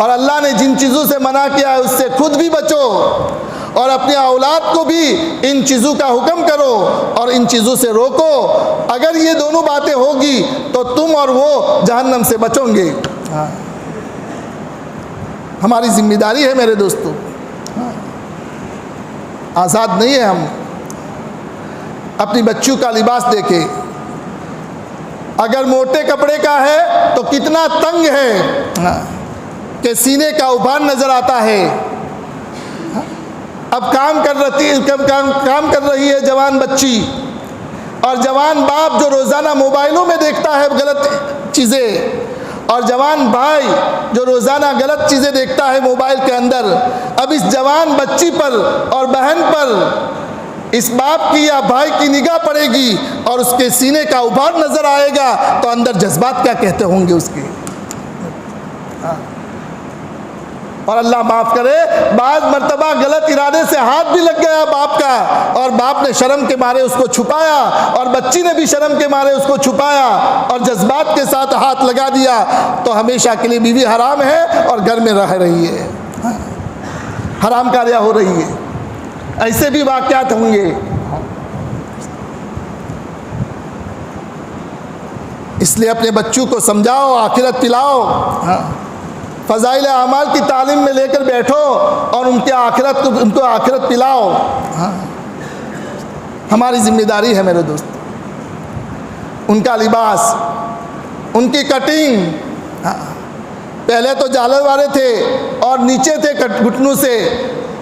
और अल्लाह ने जिन चीज़ों से मना किया है उससे खुद भी बचो, और अपने औलाद को भी इन चीज़ों का हुक्म करो और इन चीज़ों से रोको। अगर ये दोनों बातें होगी तो तुम और वो जहन्नम से बचोगे। हाँ, हमारी जिम्मेदारी है मेरे दोस्तों। हाँ, आज़ाद नहीं है हम। अपनी बच्चियों का लिबास देखें, अगर मोटे कपड़े का है तो कितना तंग है। हाँ, कि सीने का उभान नज़र आता है। अब काम कर रही है जवान बच्ची और जवान बाप जो रोज़ाना मोबाइलों में देखता है गलत चीज़ें, और जवान भाई जो रोज़ाना गलत चीज़ें देखता है मोबाइल के अंदर, अब इस जवान बच्ची पर और बहन पर इस बाप की या भाई की निगाह पड़ेगी और उसके सीने का उभार नज़र आएगा तो अंदर जज्बात क्या कहते होंगे उसके। और अल्लाह माफ़ करे, बाज़ मर्तबा गलत इरादे से हाथ भी लग गया बाप का और बाप ने शर्म के मारे उसको छुपाया और बच्ची ने भी शर्म के मारे उसको छुपाया और जज्बात के साथ हाथ लगा दिया, तो हमेशा के लिए बीवी हराम है और घर में रह रही है, हराम कार्य हो रही है। ऐसे भी वाक़यात होंगे। इसलिए अपने बच्चों को समझाओ, आखिरत पिलाओ, फ़ज़ाइल अमाल की तालीम में लेकर बैठो और उनको आखिरत पिलाओ। हमारी ज़िम्मेदारी है मेरे दोस्त। उनका लिबास, उनकी कटिंग, पहले तो झालर वाले थे और नीचे थे घुटनों से,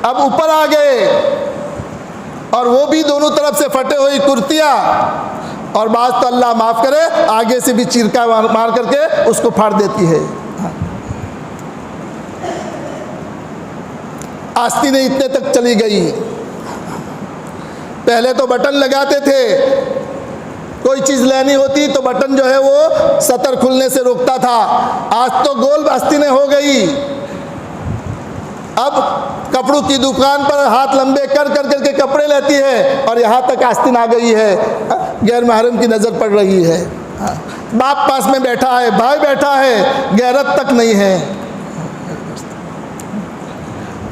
अब ऊपर आ गए और वो भी दोनों तरफ से फटे हुई कुर्तियाँ, और बात तो अल्लाह माफ़ करे आगे से भी चीरका मार करके उसको फाड़ देती है। आस्तीनें इतने तक चली गई। पहले तो बटन लगाते थे, कोई चीज़ लेनी होती तो बटन जो है वो सतर खुलने से रोकता था। आज तो गोल आस्तीनें हो गई। अब कपड़ों की दुकान पर हाथ लंबे कर करके कपड़े लेती है और यहाँ तक आस्तीन आ गई है, गैर महरम की नज़र पड़ रही है। बाप पास में बैठा है, भाई बैठा है, गैरत तक नहीं है।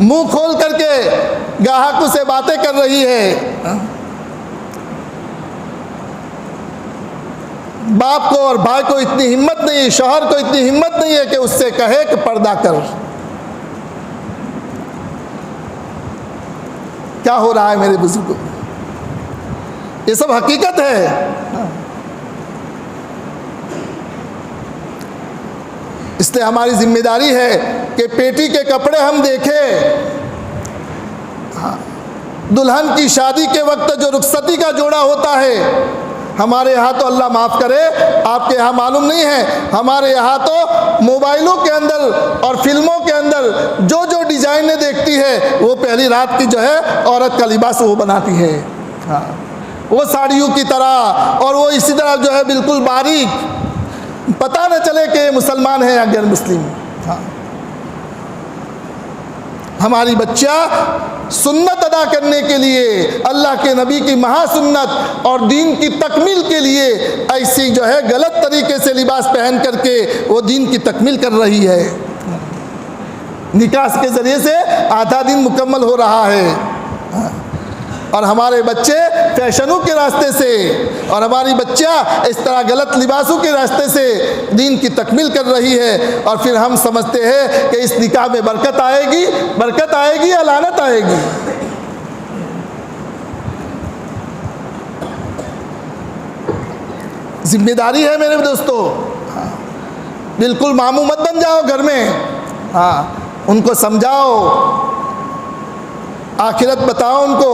मुंह खोल करके ग्राहकों से बातें कर रही है। बाप को और भाई को इतनी हिम्मत नहीं, शौहर को इतनी हिम्मत नहीं है कि उससे कहे कि पर्दा कर। क्या हो रहा है मेरे बुजुर्गों, ये सब हकीकत है। इसलिए हमारी जिम्मेदारी है कि पेटी के कपड़े हम देखें। दुल्हन की शादी के वक्त जो रुखसती का जोड़ा होता है, हमारे यहाँ तो अल्लाह माफ़ करे, आपके यहाँ मालूम नहीं है, हमारे यहाँ तो मोबाइलों के अंदर और फिल्मों के अंदर जो जो डिज़ाइनें देखती है वो पहली रात की जो है औरत का लिबास वो बनाती है। हाँ, वो साड़ियों की तरह, और वो इसी तरह जो है बिल्कुल बारीक, पता न चले कि मुसलमान है या गैर मुस्लिम। हाँ, हमारी बच्चियाँ सुन्नत अदा करने के लिए, अल्लाह के नबी की महासुन्नत और दीन की तकमील के लिए ऐसी जो है गलत तरीके से लिबास पहन करके वो दीन की तकमील कर रही है। निकाह के ज़रिए से आधा दिन मुकम्मल हो रहा है और हमारे बच्चे फैशनों के रास्ते से और हमारी बच्चियाँ इस तरह गलत लिबासों के रास्ते से दीन की तकमील कर रही है। और फिर हम समझते हैं कि इस निकाह में बरकत आएगी या लानत आएगी। जिम्मेदारी है मेरे दोस्तों। बिल्कुल मामू मत बन जाओ घर में। हाँ, उनको समझाओ, आखिरत बताओ उनको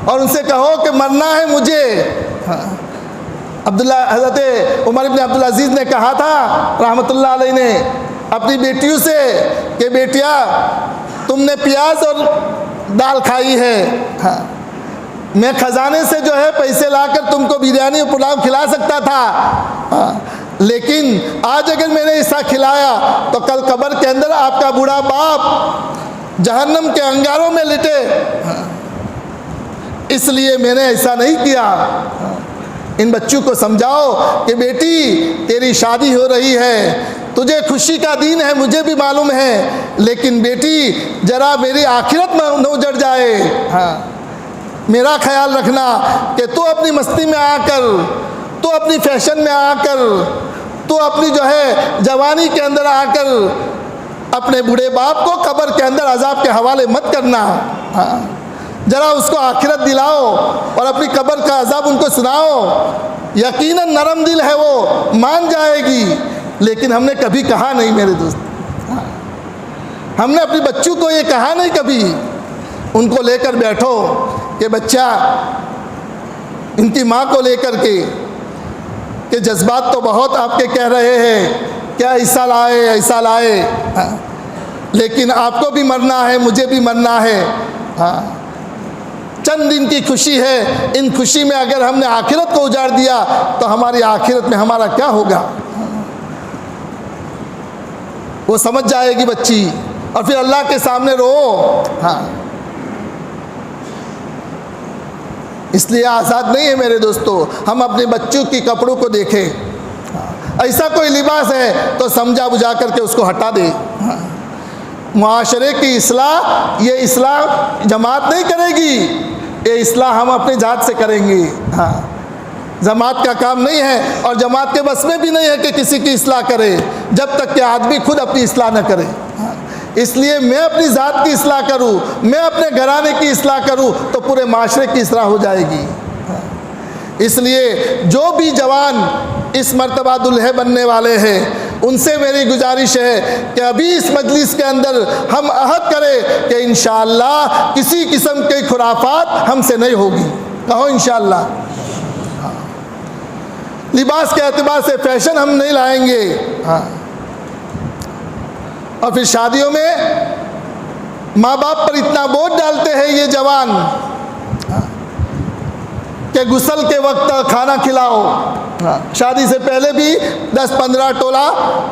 और उनसे कहो कि मरना है मुझे। हज़रत उमर इब्न अब्दुल अज़ीज़ ने कहा था रहमतुल्लाह अलैह ने अपनी बेटियों से कि बेटिया तुमने प्याज और दाल खाई है, हाँ, मैं ख़जाने से जो है पैसे लाकर तुमको बिरयानी और पुलाव खिला सकता था, हाँ, लेकिन आज अगर मैंने ऐसा खिलाया तो कल कब्र के अंदर आपका बूढ़ा बाप जहन्नम के अंगारों में लिटे, इसलिए मैंने ऐसा नहीं किया। इन बच्चों को समझाओ कि बेटी तेरी शादी हो रही है, तुझे खुशी का दिन है, मुझे भी मालूम है, लेकिन बेटी जरा मेरी आखिरत में न उजड़ जाए। हाँ, मेरा ख्याल रखना कि तू अपनी मस्ती में आकर, तू अपनी फैशन में आकर, तू अपनी जो है जवानी के अंदर आकर अपने बूढ़े बाप को कब्र के अंदर अजाब के हवाले मत करना। हाँ, ज़रा उसको आखिरत दिलाओ और अपनी कब्र का अजाब उनको सुनाओ। यकीनन नरम दिल है, वो मान जाएगी, लेकिन हमने कभी कहा नहीं मेरे दोस्त, हमने अपने बच्चों को ये कहा नहीं कभी। उनको लेकर बैठो कि बच्चा, इनकी माँ को लेकर के कि जज्बात तो बहुत आपके कह रहे हैं, क्या ऐसा लाए ऐसा लाए। हाँ, लेकिन आपको भी मरना है, मुझे भी मरना है। हाँ, चंद दिन की खुशी है, इन खुशी में अगर हमने आखिरत को उजाड़ दिया तो हमारी आखिरत में हमारा क्या होगा। वो समझ जाएगी बच्ची और फिर अल्लाह के सामने रो। हाँ, इसलिए आज़ाद नहीं है मेरे दोस्तों, हम अपने बच्चों की कपड़ों को देखें। ऐसा कोई लिबास है तो समझा बुझा करके उसको हटा दे। मुआशरे की इस्लाह, ये इस्लाह जमात नहीं करेगी, ये इस्लाह हम अपने जात से करेंगे। हाँ, जमात का काम नहीं है और जमात के बस में भी नहीं है कि किसी की इस्लाह करे जब तक कि आदमी खुद अपनी इस्लाह न करे। इसलिए मैं अपनी ज़ात की इस्लाह करूँ, मैं अपने घराने की इस्लाह करूँ तो पूरे माशरे की इस्लाह हो जाएगी। इसलिए जो भी जवान इस मर्तबा दुल्हे बनने वाले हैं उनसे मेरी गुजारिश है कि अभी इस मजलिस के अंदर हम अहद करें कि इंशाअल्लाह किसी किस्म के खुराफात हमसे नहीं होगी। कहो इंशाअल्लाह। लिबास के एतबार से फैशन हम नहीं लाएंगे। हाँ, और फिर शादियों में माँ बाप पर इतना बोझ डालते हैं ये जवान कि गुस्ल के वक्त खाना खिलाओ। हाँ, शादी से पहले भी 10-15 टोला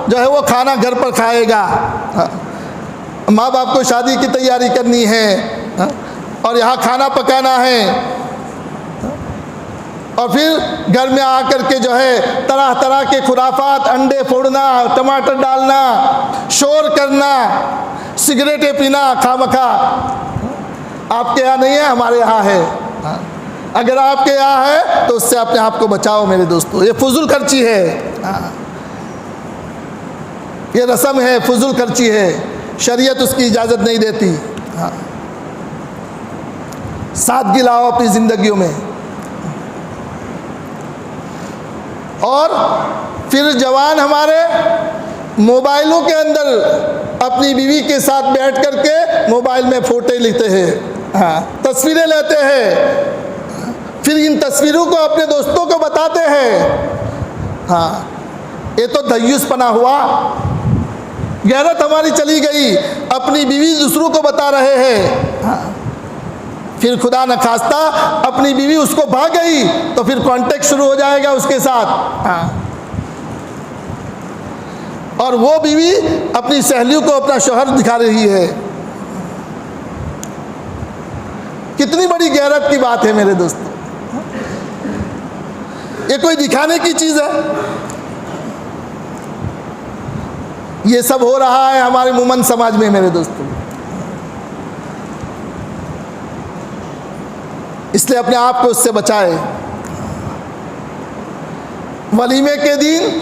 जो है वो खाना घर पर खाएगा। हाँ, माँ बाप को शादी की तैयारी करनी है। हाँ, और यहाँ खाना पकाना है। और फिर घर में आकर के जो है तरह तरह के खुराफात, अंडे फोड़ना, टमाटर डालना, शोर करना, सिगरेटें पीना खामखा। आपके यहाँ नहीं है, हमारे यहाँ है। हाँ, अगर आपके यहाँ है तो उससे अपने आप को बचाओ मेरे दोस्तों। ये फुजुल खर्ची है। हाँ, ये रस्म है, फुजुल खर्ची है, शरीयत उसकी इजाज़त नहीं देती। हाँ, सादगी लाओ अपनी ज़िंदगियों में। और फिर जवान हमारे मोबाइलों के अंदर अपनी बीवी के साथ बैठ कर के मोबाइल में फ़ोटो लेते हैं। हाँ, तस्वीरें लेते हैं, फिर इन तस्वीरों को अपने दोस्तों को बताते हैं। हाँ, ये तो दయ్यूसपना हुआ, गैरत हमारी चली गई। अपनी बीवी दूसरों को बता रहे हैं। हाँ, फिर खुदा न खास्ता अपनी बीवी उसको भाग गई तो फिर कांटेक्ट शुरू हो जाएगा उसके साथ। हाँ, और वो बीवी अपनी सहेलियों को अपना शौहर दिखा रही है। कितनी बड़ी गैरत की बात है मेरे दोस्तों। ये कोई दिखाने की चीज़ है? ये सब हो रहा है हमारे मोमन समाज में मेरे दोस्तों। इसलिए अपने आप को उससे बचाए। वलीमे के दिन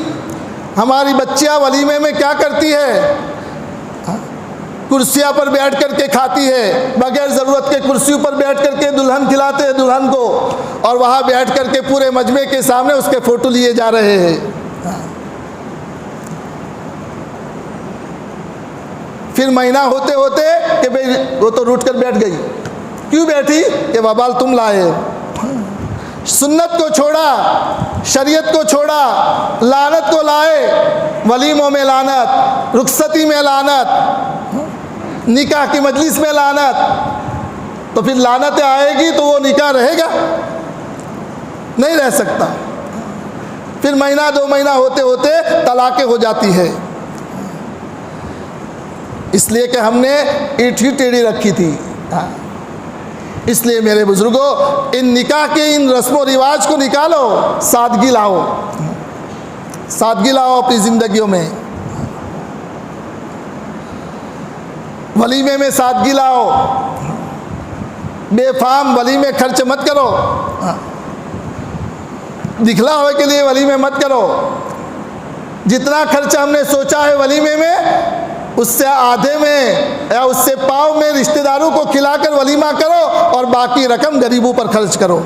हमारी बच्चियां वलीमे में क्या करती है? कुर्सियां पर बैठ करके खाती है, बगैर ज़रूरत के कुर्सियों पर बैठ करके दुल्हन खिलाते हैं दुल्हन को, और वहाँ बैठ करके पूरे मजमे के सामने उसके फ़ोटो लिए जा रहे हैं। फिर महीना होते होते कि भाई वो तो रूठ कर बैठ गई। क्यों बैठी? कि बबाल तुम लाए। सुन्नत को छोड़ा, शरीयत को छोड़ा, लानत को लाए। वलीमों में लानत, रुखसती में लानत, निकाह की मजलिस में लानत। तो फिर लानत आएगी तो वो निकाह रहेगा? नहीं रह सकता। फिर महीना 2 महीना होते होते तलाक़ें हो जाती है। इसलिए कि हमने ईंट ही टेढ़ी रखी थी। इसलिए मेरे बुजुर्गों, इन निकाह के इन रस्म व रिवाज को निकालो, सादगी लाओ, सादगी लाओ अपनी ज़िंदगियों में। वलीमे में सादगी लाओ, बेफाम वलीमे खर्च मत करो, दिखलावे के लिए वलीमे मत करो। जितना खर्च हमने सोचा है वलीमे में, उससे आधे में या उससे पाव में रिश्तेदारों को खिलाकर वलीमा करो और बाकी रकम गरीबों पर खर्च करो।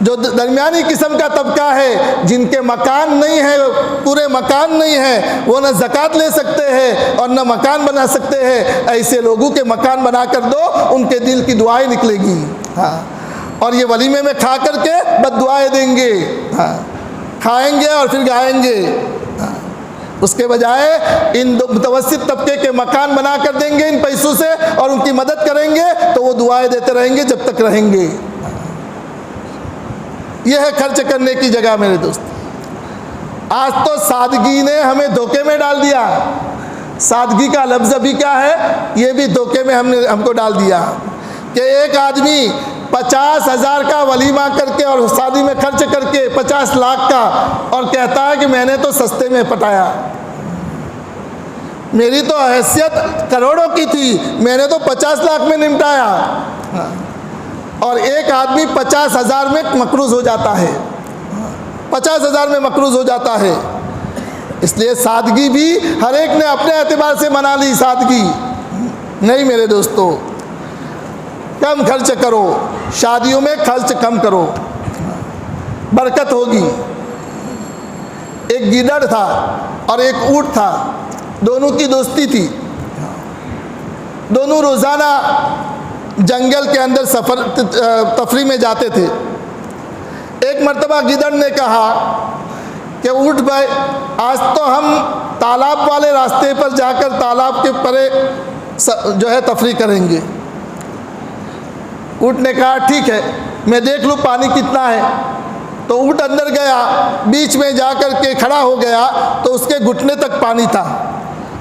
जो दरमियानी किस्म का तबका है, जिनके मकान नहीं है, पूरे मकान नहीं है, वो न ज़कात ले सकते हैं और न मकान बना सकते हैं, ऐसे लोगों के मकान बना कर दो, उनके दिल की दुआएं निकलेगी। हाँ, और ये वलीमे में खा करके बद दुआएं देंगे। हाँ, खाएंगे और फिर गाएंगे। हाँ, उसके बजाय इन मुतवस्सित तबके के मकान बना कर देंगे इन पैसों से और उनकी मदद करेंगे तो वो दुआएं देते रहेंगे जब तक रहेंगे। यह है खर्च करने की जगह मेरे दोस्त। आज तो सादगी ने हमें धोखे में डाल दिया। सादगी का लफ्ज़ भी क्या है, ये भी धोखे में हमको डाल दिया कि एक आदमी 50,000 का वलीमा करके और शादी में खर्च करके 50 लाख का और कहता है कि मैंने तो सस्ते में पटाया, मेरी तो हैसियत करोड़ों की थी, मैंने तो 50 लाख में निपटाया। और एक आदमी 50,000 में मकरूज़ हो जाता है, 50,000 में मकरूज़ हो जाता है। इसलिए सादगी भी हर एक ने अपने एतबार से मना ली। सादगी नहीं मेरे दोस्तों, कम खर्च करो, शादियों में खर्च कम करो, बरकत होगी। एक गिदड़ था और एक ऊंट था, दोनों की दोस्ती थी। दोनों रोज़ाना जंगल के अंदर तफरी में जाते थे। एक मर्तबा गिदड़ ने कहा कि ऊंट भाई, आज तो हम तालाब वाले रास्ते पर जाकर तालाब के परे जो है तफरी करेंगे। ऊंट ने कहा ठीक है, मैं देख लूँ पानी कितना है। तो ऊंट अंदर गया, बीच में जाकर के खड़ा हो गया तो उसके घुटने तक पानी था।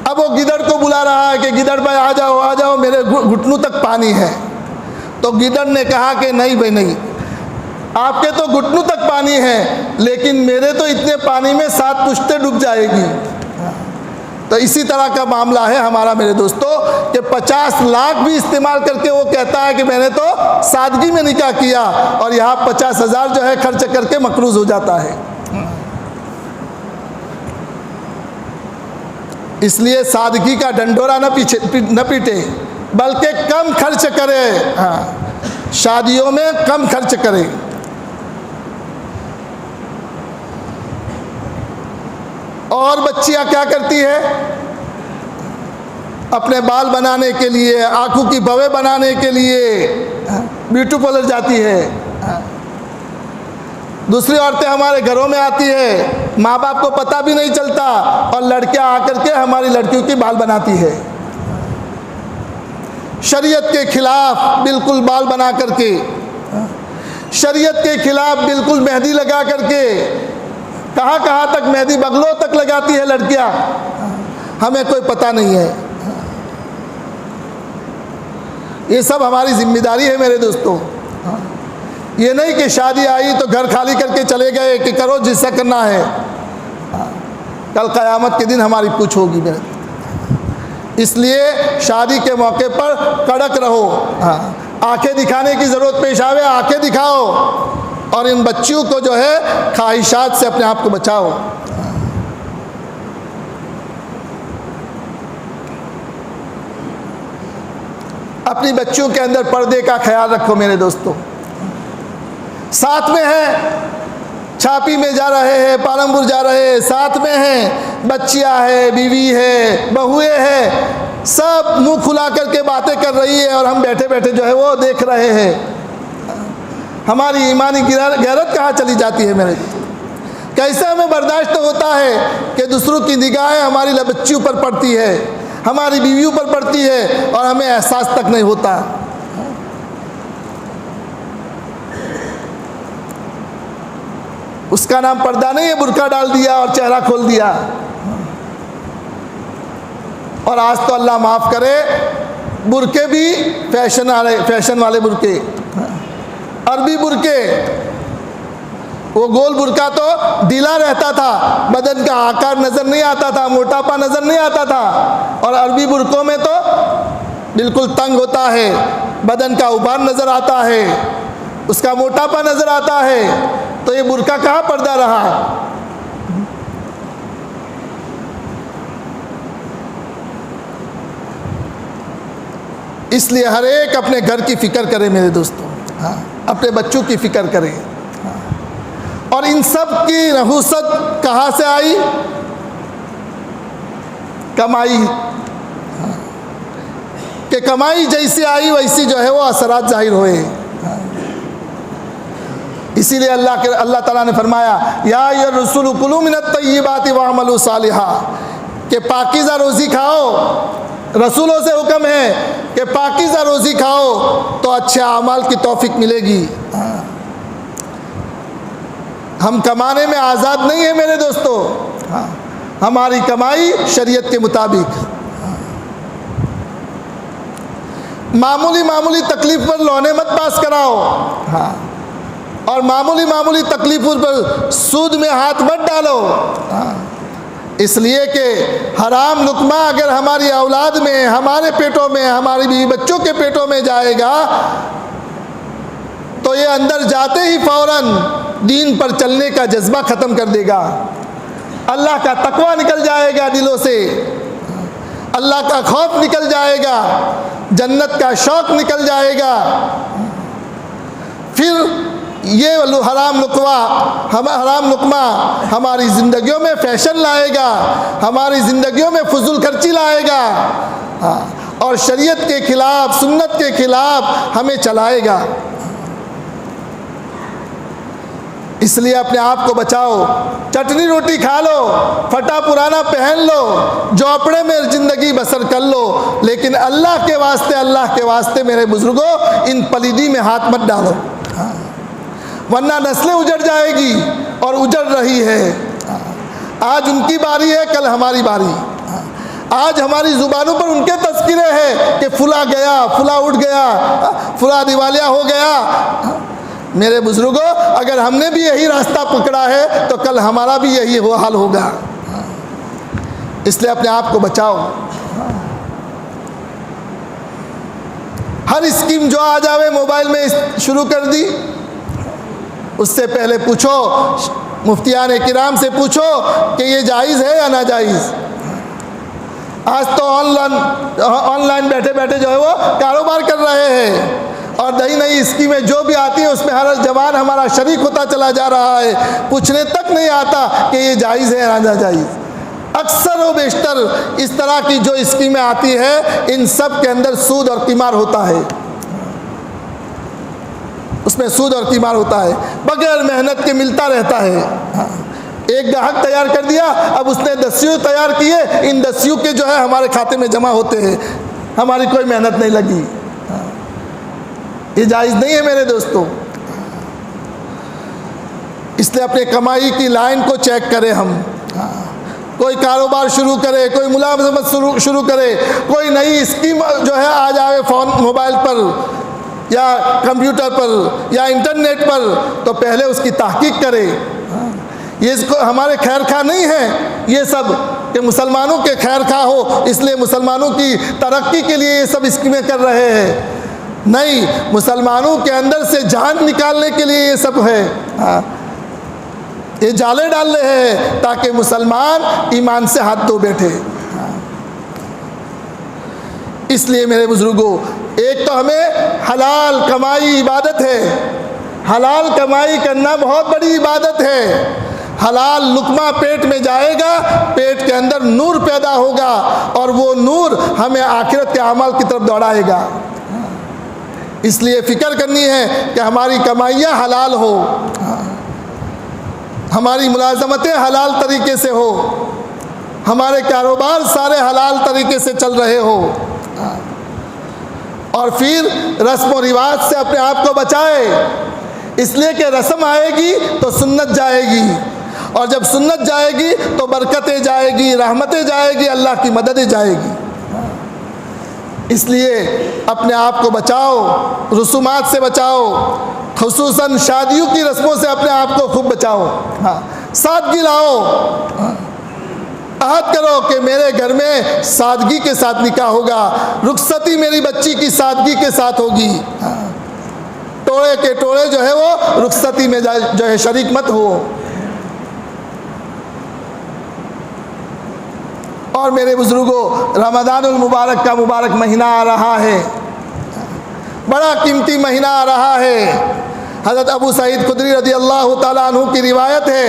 अब वो गिदड़ को बुला रहा है कि गिदड़ भाई आ जाओ, मेरे घुटनों तक पानी है। तो गिदड़ ने कहा कि नहीं भाई नहीं, आपके तो घुटनों तक पानी है, लेकिन मेरे तो इतने पानी में 7 पुश्तें डूब जाएगी। तो इसी तरह का मामला है हमारा मेरे दोस्तों कि 50 लाख भी इस्तेमाल करके वो कहता है कि मैंने तो सादगी में निकाह किया, और यहाँ 50,000 जो है खर्च करके मकरूज़ हो जाता है। इसलिए सादगी का डंडोरा न पीटे, बल्कि कम खर्च करे। हाँ, शादियों में कम खर्च करें। और बच्चियां क्या करती है, अपने बाल बनाने के लिए, आंखों की भवें बनाने के लिए ब्यूटी पार्लर जाती है। दूसरी औरतें हमारे घरों में आती है, माँ बाप को पता भी नहीं चलता, और लड़कियां आकर के हमारी लड़कियों की बाल बनाती है। शरीयत के खिलाफ बिल्कुल बाल बना करके, शरीयत के खिलाफ बिल्कुल मेहंदी लगा करके, कहाँ कहाँ तक मेहंदी बगलों तक लगाती है लड़कियां, हमें कोई पता नहीं है। ये सब हमारी जिम्मेदारी है मेरे दोस्तों। ये नहीं कि शादी आई तो घर खाली करके चले गए कि करो जिससे करना है। कल क़यामत के दिन हमारी पूछ होगी मेरे। इसलिए शादी के मौके पर कड़क रहो। आंखें दिखाने की ज़रूरत पेश आवे, आंखें दिखाओ, और इन बच्चियों को जो है ख्वाहिशात से अपने आप को बचाओ। अपनी बच्चियों के अंदर पर्दे का ख्याल रखो मेरे दोस्तों। साथ में है, छापी में जा रहे हैं, पालमपुर जा रहे हैं, साथ में हैं, बच्चियां है, बीवी है, बहुएं है, सब मुंह खुला करके बातें कर रही है, और हम बैठे बैठे जो है वो देख रहे हैं। हमारी ईमानी गैरत कहाँ चली जाती है मेरे? कैसे हमें बर्दाश्त होता है कि दूसरों की निगाहें हमारी बच्चियों पर पड़ती है, हमारी बीवियों पर पड़ती है, और हमें एहसास तक नहीं होता। उसका नाम पर्दा नहीं है, बुर्का डाल दिया और चेहरा खोल दिया। और आज तो अल्लाह माफ़ करे, बुरके भी फैशन वाले बुरके, अरबी बुरके। वो गोल बुरका तो ढीला रहता था, बदन का आकार नज़र नहीं आता था, मोटापा नज़र नहीं आता था, और अरबी बुरकों में तो बिल्कुल तंग होता है, बदन का उभार नज़र आता है, उसका मोटापा नज़र आता है। तो ये बुरका कहाँ पर्दा रहा? इसलिए हर एक अपने घर की फ़िक्र करे मेरे दोस्तों। हाँ, अपने बच्चों की फ़िक्र करें। और इन सब की नहुसत कहाँ से आई? कमाई। कि कमाई जैसी आई वैसी जो है वो असरात जाहिर हुए। इसीलिए अल्लाह ताला ने फरमाया, या अय्युहर रसूल कुलू मिनत तय्यिबाति वअमलू सालिहा, कि पाकीज़ा रोज़ी खाओ, रसूलों से हुक्म है कि पाकीज़ा रोज़ी खाओ तो अच्छे आमाल की तौफीक मिलेगी। हम कमाने में आज़ाद नहीं है मेरे दोस्तों, हमारी कमाई शरीयत के मुताबिक। मामूली मामूली तकलीफ़ पर लौने मत पास कराओ, और मामूली मामूली तकलीफ़ों पर सूद में हाथ मत डालो, इसलिए कि हराम लुक़मा अगर हमारी औलाद में, हमारे पेटों में, हमारे बीवी बच्चों के पेटों में जाएगा तो ये अंदर जाते ही फ़ौरन दीन पर चलने का जज्बा ख़त्म कर देगा। अल्लाह का तकवा निकल जाएगा दिलों से, अल्लाह का खौफ निकल जाएगा, जन्नत का शौक़ निकल जाएगा। फिर ये हराम लुक़मा हमारी ज़िंदगियों में फ़ैशन लाएगा, हमारी ज़िंदगियों में फजूल खर्ची लाएगा, और शरीयत के ख़िलाफ़, सुन्नत के ख़िलाफ़ हमें चलाएगा। इसलिए अपने आप को बचाओ। चटनी रोटी खा लो, फटा पुराना पहन लो, झोपड़े में ज़िंदगी बसर कर लो, लेकिन अल्लाह के वास्ते मेरे बुज़ुर्गों इन पलीदी में हाथ मत डालो, वरना नस्लें उजड़ जाएगी और उजड़ रही है। आज उनकी बारी है, कल हमारी बारी। आज हमारी ज़ुबानों पर उनके तज़किरे हैं कि फुला गया, फुला उठ गया, फुला दिवालिया हो गया। मेरे बुज़ुर्गों, अगर हमने भी यही रास्ता पकड़ा है तो कल हमारा भी यही हाल होगा। इसलिए अपने आप को बचाओ। हर स्कीम जो आ जावे मोबाइल में शुरू कर दी, उससे पहले पूछो, मुफ्तियान किराम से पूछो कि ये जायज़ है या नाजायज़। आज तो ऑनलाइन बैठे बैठे जो है वो कारोबार कर रहे हैं, और नई नई स्कीमें जो भी आती हैं उसमें हर जवान हमारा शरीक होता चला जा रहा है, पूछने तक नहीं आता कि ये जायज़ है या नाजायज़। अक्सर व बेशतर इस तरह की जो स्कीमें आती है, इन सब के अंदर सूद और कीमार होता है, उसमें सूद और कीमार होता है, बगैर मेहनत के मिलता रहता है। एक ग्राहक तैयार कर दिया, अब उसने 10 तैयार किए, इन 10 के जो है हमारे खाते में जमा होते हैं, हमारी कोई मेहनत नहीं लगी। ये जायज़ नहीं है मेरे दोस्तों। इसलिए अपने कमाई की लाइन को चेक करें हम। कोई कारोबार शुरू करे, कोई मुलाजमत शुरू करे, कोई नई स्कीम जो है आ जाए फ़ोन, मोबाइल पर या कंप्यूटर पर या इंटरनेट पर, तो पहले उसकी तहकीक करे। ये इसको हमारे खैर खा नहीं है ये सब कि मुसलमानों के खैर खा हो, इसलिए मुसलमानों की तरक्की के लिए ये सब स्कीमें कर रहे हैं। नहीं, मुसलमानों के अंदर से जान निकालने के लिए ये सब है। ये जाले डाल रहे हैं ताकि मुसलमान ईमान से हाथ धो बैठे। इसलिए मेरे बुजुर्गों, एक तो हमें हलाल कमाई इबादत है, हलाल कमाई करना बहुत बड़ी इबादत है। हलाल लुकमा पेट में जाएगा, पेट के अंदर नूर पैदा होगा, और वो नूर हमें आखिरत के अमाल की तरफ दौड़ाएगा। इसलिए फ़िक्र करनी है कि हमारी कमाइयाँ हलाल हो, हमारी मुलाजमतें हलाल तरीके से हो, हमारे कारोबार सारे हलाल तरीके से चल रहे हो, और फिर रस्म व रिवाज से अपने आप को बचाए। इसलिए कि रस्म आएगी तो सुन्नत जाएगी, और जब सुन्नत जाएगी तो बरकतें जाएगी, रहमतें जाएगी, अल्लाह की मददें जाएगी। इसलिए अपने आप को बचाओ, रसूमात से बचाओ, खुसूसन शादियों की रस्मों से अपने आप को खूब बचाओ। सादगी लाओ, अहद करो कि मेरे घर में सादगी के साथ निकाह होगा, रुखसती मेरी बच्ची की सादगी के साथ होगी। टोले के टोले जो है वो रुखसती में जो है शरीक मत हो। और मेरे बुजुर्गों, रमज़ानुल मुबारक का मुबारक महीना आ रहा है, बड़ा कीमती महीना आ रहा है। हज़रत अबू सईद खुदरी रज़ी अल्लाह ताला अन्हु की रिवायत है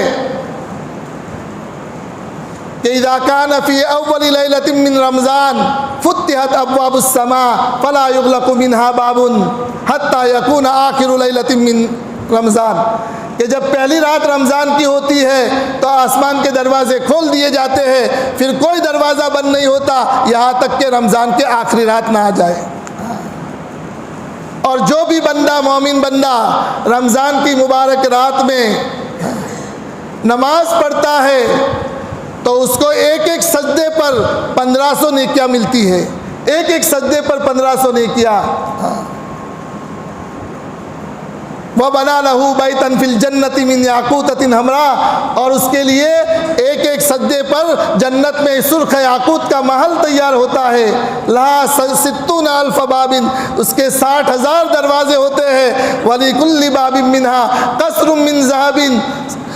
कि इज़ा कान फ़ी अव्वली लैलतिन मिन रमज़ान फ़ुत्तिहत अब्वाबुस समा फ़ला युग़लक़ु मिन्हा बाबुन हत्ता यकून आखिरु लैलतिन मिन रमज़ान। कि जब पहली रात रमज़ान की होती है तो आसमान के दरवाज़े खोल दिए जाते हैं, फिर कोई दरवाज़ा बंद नहीं होता यहाँ तक कि रमज़ान के आखिरी रात ना आ जाए। और जो भी बंदा, मोमिन बंदा रमज़ान की मुबारक रात में नमाज पढ़ता है तो उसको एक एक सजदे पर 1500 नेकियां मिलती है। एक एक सजदे पर 1500 नेकियां। वह बना लहू बैतन फिल जन्नति मिन याकूततिन हमरा, और उसके लिए एक एक सजदे पर जन्नत में सुर्ख याकूत का महल तैयार होता है। ला सित्तून अल्फ बाबिन, उसके 60,000 दरवाजे होते हैं। वली कुल्ली बाबिन मिनहा कसरुम मिन ज़हाबिन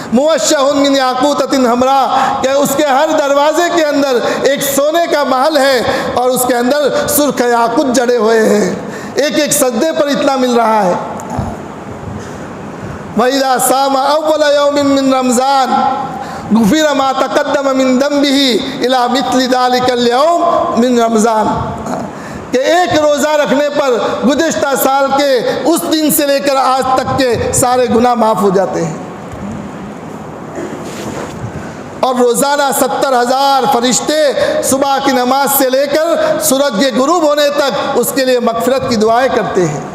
मुवश्शहुन मिन याकूततिन हमरा, कि उसके हर दरवाजे के अंदर एक सोने का महल है और उसके अंदर सुर्ख याकूत जड़े हुए हैं। एक एक सजदे पर इतना मिल रहा है। वइज़ा सामा अव्वल यौमिन मिन रमज़ान गुफ़िर मा तक़द्दम मिन दम्बिही इला मिस्लि ज़ालिकल यौम मिन रमज़ान, कि एक रोज़ा रखने पर गुज़िश्ता साल के उस दिन से लेकर आज तक के सारे गुनाह माफ़ हो जाते हैं। और रोज़ाना 70,000 फरिश्ते सुबह की नमाज से लेकर सूरज के गुरूब होने तक उसके लिए मग़फ़िरत की दुआएं करते हैं।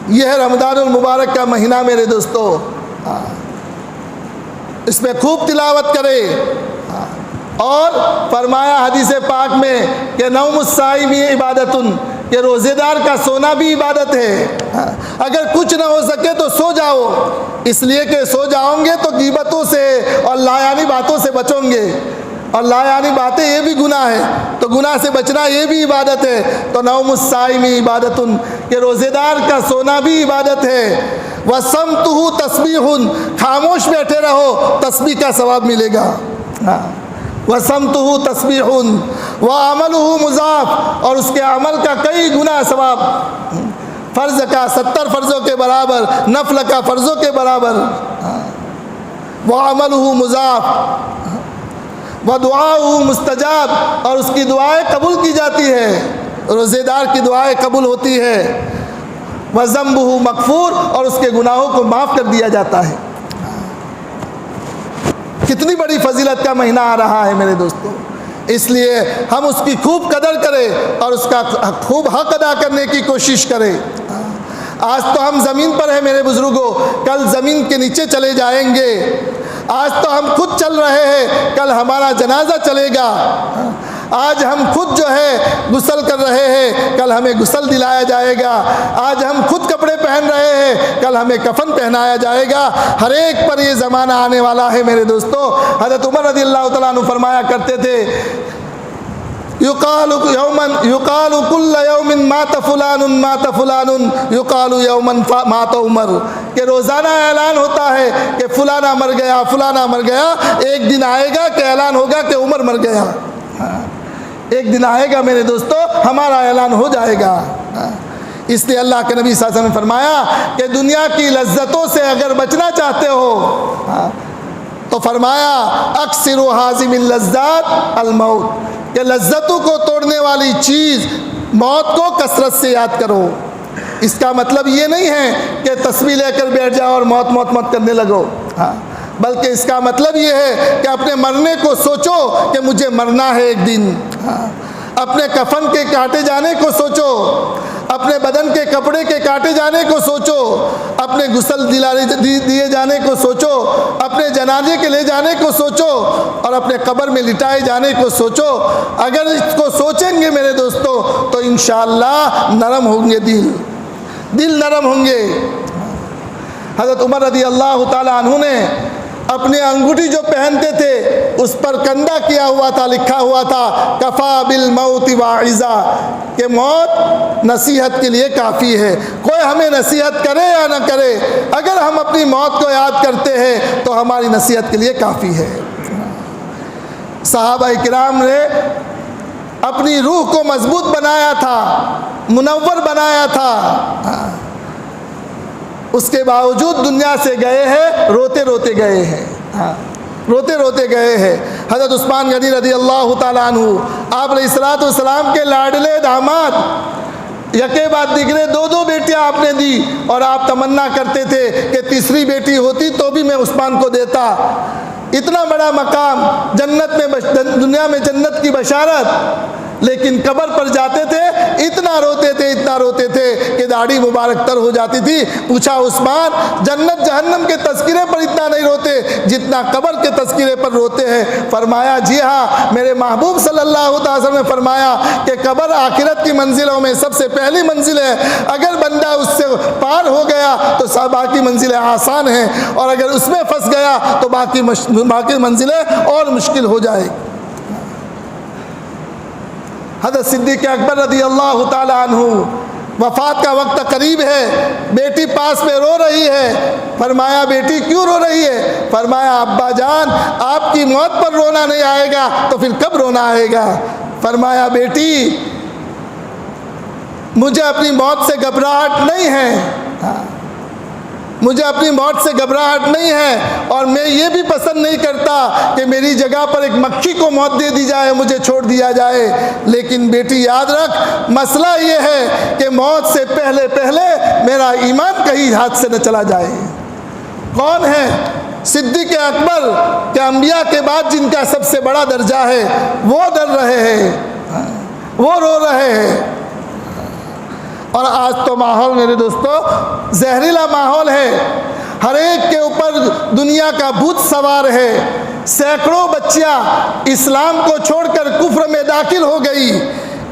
यह है रमज़ानुल मुबारक का महीना मेरे दोस्तों, इसमें खूब तिलावत करें। और फरमाया हदीस पाक में कि नौमुस साइमी इबादतुन, कि रोज़ेदार का सोना भी इबादत है। अगर कुछ ना हो सके तो सो जाओ, इसलिए कि सो जाओगे तो गीबतों से और लायानी बातों से बचोगे, और लायानी बातें ये भी गुनाह है, तो गुनाह से बचना ये भी इबादत है। तो नौमुस साइमी इबादतुन, कि रोज़ेदार का सोना भी इबादत है। वसमतुहु तस्बीहुन, खामोश बैठे रहो तस्बीह का सवाब मिलेगा। वसमतुहु तस्बीहुन व अमलुहु मुज़ाफ, और उसके अमल का कई गुना सवाब, फ़र्ज़ का 70 फ़र्ज़ों के बराबर, नफ़ल का फ़र्ज़ों के बराबर। व अमलुहु मुज़ाफ व दुआउहु मुस्तजाब, और उसकी दुआएं कबूल की जाती है। रोज़ेदार की दुआएं कबूल होती है। व ज़म्बुहु मग़फ़ूर, और उसके गुनाहों को माफ़ कर दिया जाता है। कितनी बड़ी फजीलत का महीना आ रहा है मेरे दोस्तों, इसलिए हम उसकी खूब कदर करें और उसका खूब हक अदा करने की कोशिश करें। आज तो हम ज़मीन पर हैं मेरे बुज़ुर्गों, कल ज़मीन के नीचे चले जाएंगे। आज तो हम खुद चल रहे हैं, कल हमारा जनाजा चलेगा। आज हम खुद जो है गुस्ल कर रहे हैं, कल हमें गुस्ल दिलाया जाएगा। आज हम खुद कपड़े पहन रहे हैं, कल हमें कफन पहनाया जाएगा। हर एक पर ये ज़माना आने वाला है मेरे दोस्तों। हज़रत उमर रज़ियल्लाहु तआला अन्हु फरमाया करते थे, युकालु कुल्ल यौमिन मात फुलानुन युकालु यौमन मात उमर, कि रोज़ाना ऐलान होता है कि फ़लाना मर गया, फ़लाना मर गया। एक दिन आएगा कि ऐलान होगा कि उमर मर गया। एक दिन आएगा मेरे दोस्तों, हमारा ऐलान हो जाएगा। इसलिए अल्लाह के नबी सल्लल्लाहु अलैहि वसल्लम ने फरमाया कि दुनिया की लज्जतों से अगर बचना चाहते हो तो फरमाया अक्सिरु हाज़िमिल लज़्ज़ात अल मौत, कि लज्जतों को तोड़ने वाली चीज़ मौत को कसरत से याद करो। इसका मतलब ये नहीं है कि तस्बीह लेकर बैठ जाओ और मौत मौत मत करने लगो, बल्कि इसका मतलब ये है कि अपने मरने को सोचो कि मुझे मरना है एक दिन। अपने कफन के काटे जाने को सोचो, अपने बदन के कपड़े के काटे जाने को सोचो, अपने गुस्ल दिए जाने को सोचो, अपने जनाजे के ले जाने को सोचो, और अपने कब्र में लिटाए जाने को सोचो। अगर इसको सोचेंगे मेरे दोस्तों तो इंशाअल्लाह नरम होंगे, दिल नरम होंगे। हज़रत उमर रज़ियल्लाहु ताला अन्हु ने अपने अंगूठी जो पहनते थे उस पर कंधा किया हुआ था, लिखा हुआ था कफ़ा बिल मौति वाइज़ा, कि मौत नसीहत के लिए काफ़ी है। कोई हमें नसीहत करे या न करे, अगर हम अपनी मौत को याद करते हैं तो हमारी नसीहत के लिए काफ़ी है। सहाबा किराम ने अपनी रूह को मजबूत बनाया था, मुनव्वर बनाया था, उसके बावजूद दुनिया से गए हैं, रोते रोते गए हैं, रोते रोते गए हैं। हज़रत उस्मान गनी रज़ियल्लाहु ताला अन्हु, आप अलैहिस्सलातु वस्सलाम के लाडले दामाद, यके बाद दिगरे दो दो बेटियां आपने दी, और आप तमन्ना करते थे कि तीसरी बेटी होती तो भी मैं उस्मान को देता। इतना बड़ा मकाम, जन्नत में, दुनिया में जन्नत की बशारत, लेकिन कब्र पर जाते थे इतना रोते थे कि दाढ़ी मुबारक तर हो जाती थी। पूछा उस्मान, जन्नत जहन्नम के तस्किरे पर इतना नहीं रोते जितना कब्र के तस्किरे पर रोते हैं? फरमाया जी हाँ, मेरे महबूब सल्लल्लाहु अलैहि वसल्लम ने फरमाया कि कब्र आखिरत की मंजिलों में सबसे पहली मंजिल है। अगर बंदा उससे पार हो गया तो सब बाकी मंजिलें आसान हैं, और अगर उसमें फंस गया तो बाकी मंजिलें और मुश्किल हो जाएगी। हज़रत सिद्दीक़ अकबर रज़ी अल्लाह ताला अन्हु, वफ़ात का वक्त करीब है, बेटी पास में रो रही है। फरमाया बेटी क्यों रो रही है? फरमाया अब्बा जान, आपकी मौत पर रोना नहीं आएगा तो फिर कब रोना आएगा? फरमाया बेटी मुझे अपनी मौत से घबराहट नहीं है, मुझे अपनी मौत से घबराहट नहीं है, और मैं ये भी पसंद नहीं करता कि मेरी जगह पर एक मक्खी को मौत दे दी जाए, मुझे छोड़ दिया जाए। लेकिन बेटी याद रख, मसला ये है कि मौत से पहले पहले मेरा ईमान कहीं हाथ से न चला जाए। कौन है? सिद्दीक़ अकबर के अंबिया के बाद जिनका सबसे बड़ा दर्जा है, वो डर रहे हैं, वो रो रहे हैं। और आज तो माहौल मेरे दोस्तों जहरीला माहौल है, हर एक के ऊपर दुनिया का भूत सवार है। सैकड़ों बच्चियां इस्लाम को छोड़कर कुफ्र में दाखिल हो गई।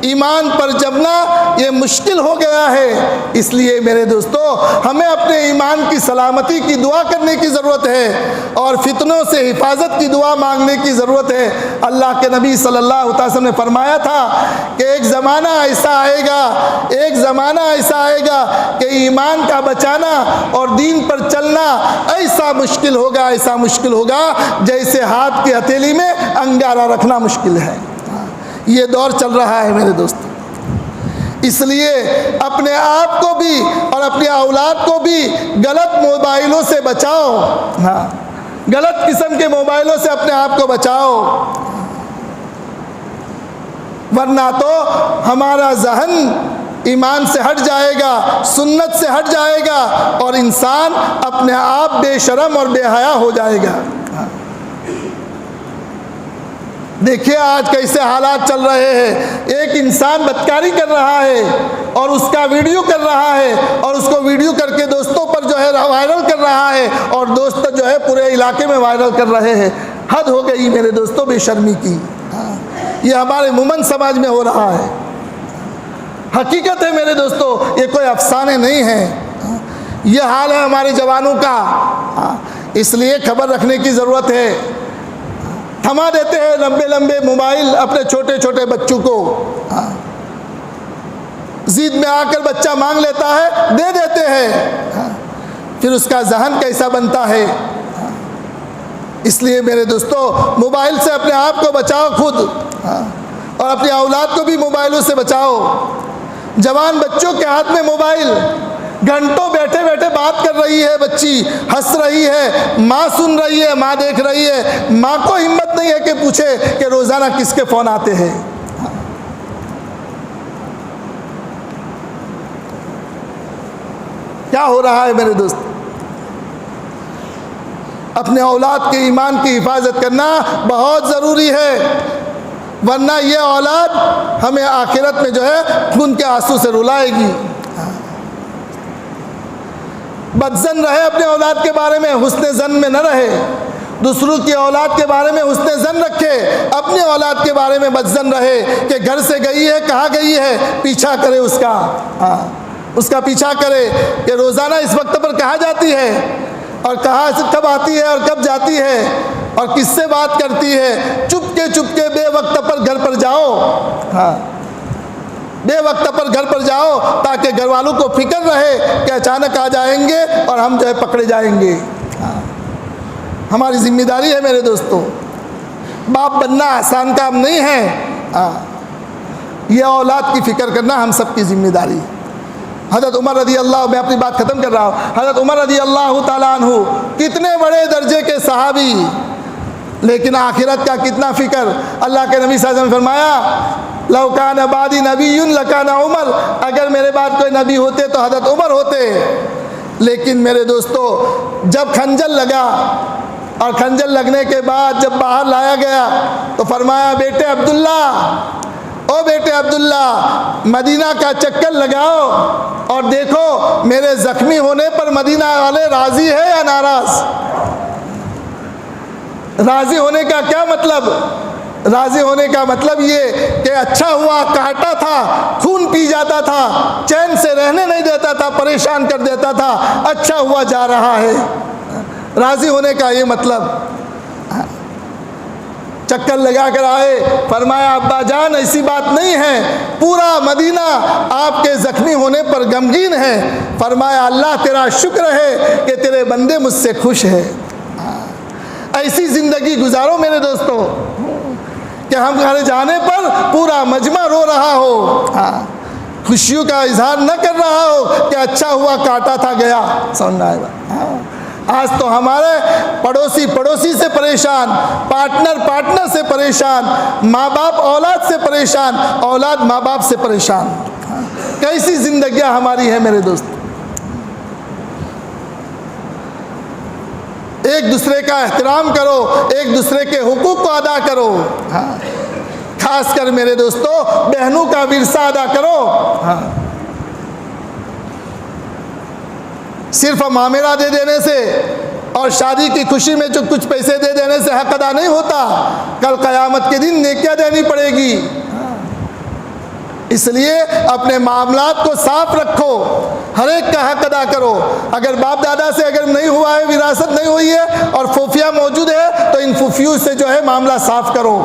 ईमान पर जमना ये मुश्किल हो गया है। इसलिए मेरे दोस्तों, हमें अपने ईमान की सलामती की दुआ करने की ज़रूरत है और फितनों से हिफाजत की दुआ मांगने की ज़रूरत है। अल्लाह के नबी सल्लल्लाहु अलैहि वसल्लम ने फरमाया था कि एक ज़माना ऐसा आएगा कि ईमान का बचाना और दीन पर चलना ऐसा मुश्किल होगा जैसे हाथ की हथेली में अंगारा रखना मुश्किल है। ये दौर चल रहा है मेरे दोस्तों। इसलिए अपने आप को भी और अपनी औलाद को भी गलत मोबाइलों से बचाओ। हाँ, गलत किस्म के मोबाइलों से अपने आप को बचाओ, वरना तो हमारा जहन ईमान से हट जाएगा, सुन्नत से हट जाएगा और इंसान अपने आप बेशरम और बेहया हो जाएगा। देखिए आज कैसे हालात चल रहे हैं। एक इंसान बदकारी कर रहा है और उसका वीडियो कर रहा है और उसको वीडियो करके दोस्तों पर जो है वायरल कर रहा है और दोस्त जो है पूरे इलाके में वायरल कर रहे हैं। हद हो गई मेरे दोस्तों बेशर्मी की। ये हमारे मुमन समाज में हो रहा है। हकीकत है मेरे दोस्तों, ये कोई अफसाने नहीं है। ये हाल है हमारे जवानों का। इसलिए खबर रखने की ज़रूरत है। थमा देते हैं लंबे लंबे मोबाइल अपने छोटे छोटे बच्चों को। जिद में आकर बच्चा मांग लेता है, दे देते हैं। फिर उसका जहन कैसा बनता है। इसलिए मेरे दोस्तों, मोबाइल से अपने आप को बचाओ खुद और अपनी औलाद को भी मोबाइलों से बचाओ। जवान बच्चों के हाथ में मोबाइल, घंटों बैठे बैठे बात कर रही है बच्ची, हंस रही है, माँ सुन रही है, माँ देख रही है। माँ को हिम्मत नहीं है कि पूछे कि रोज़ाना किसके फ़ोन आते हैं। क्या हो रहा है मेरे दोस्त? अपने औलाद के ईमान की हिफाजत करना बहुत ज़रूरी है, वरना ये औलाद हमें आखिरत में जो है खून के आंसू से रुलाएगी। बदजन रहे अपने औलाद के बारे में, हुस्ने जन में न रहे। दूसरों की औलाद के बारे में हुस्ने जन रखे, अपनी औलाद के बारे में बदजन रहे कि घर से गई है, कहाँ गई है, पीछा करे उसका। उसका पीछा करे कि रोज़ाना इस वक्त पर कहाँ जाती है और कहाँ से कब आती है और कब जाती है और किससे बात करती है। चुपके बेवक्त पर घर पर जाओ। बेवक्त पर घर पर जाओ ताकि घर वालों को फिक्र रहे कि अचानक आ जाएंगे और हम जो है पकड़े जाएंगे। हमारी जिम्मेदारी है मेरे दोस्तों। बाप बनना आसान काम नहीं है। यह औलाद की फ़िक्र करना हम सब की जिम्मेदारी है। हज़रत उमर रज़ी अल्लाह, मैं अपनी बात ख़त्म कर रहा हूँ। हज़रत उमर रज़ी अल्लाह ताला अन्हु कितने बड़े दर्जे के सहाबी, लेकिन आखिरत का कितना फ़िक्र। अल्लाह के नबी सल्लल्लाहु अलैहि वसल्लम ने फरमाया लौ कान बादी नबीयुन लकाना उमर, अगर मेरे बाद कोई नबी होते तो हज़रत उमर होते। लेकिन मेरे दोस्तों, जब खंजर लगा और खंजर लगने के बाद जब बाहर लाया गया तो फरमाया बेटे अब्दुल्ला, ओ बेटे अब्दुल्ला, मदीना का चक्कर लगाओ और देखो मेरे ज़ख्मी होने पर मदीना वाले राज़ी है या नाराज़। राज़ी होने का क्या मतलब? राज़ी होने का मतलब ये कि अच्छा हुआ काटा था, खून पी जाता था, चैन से रहने नहीं देता था, परेशान कर देता था, अच्छा हुआ जा रहा है। राज़ी होने का ये मतलब। चक्कर लगा कर आए, फरमाया अब्बा जान ऐसी बात नहीं है, पूरा मदीना आपके ज़ख्मी होने पर गमगीन है। फरमाया अल्लाह तेरा शुक्र है कि तेरे बंदे मुझसे खुश है। ऐसी ज़िंदगी गुजारो मेरे दोस्तों कि हम घर जाने पर पूरा मजमा रो रहा हो, खुशियों का इजहार न कर रहा हो कि अच्छा हुआ काटा था गया। समझ आएगा। आज तो हमारे पड़ोसी से परेशान, पार्टनर से परेशान, माँ बाप औलाद से परेशान, औलाद माँ बाप से परेशान। कैसी ज़िंदगियाँ हमारी हैं मेरे दोस्त। एक दूसरे का एहतराम करो, एक दूसरे के हुकूक को अदा करो। खासकर मेरे दोस्तों बहनों का विरसा अदा करो। सिर्फ मामेरा दे देने से और शादी की खुशी में जो कुछ पैसे दे देने से हक अदा नहीं होता। कल क़यामत के दिन नेकियां देनी पड़ेगी। इसलिए अपने मामलात को साफ रखो, हर एक का हक अदा करो। अगर बाप दादा से अगर नहीं हुआ है, विरासत नहीं हुई है और फूफिया मौजूद है तो इन फूफियों से जो है मामला साफ करो।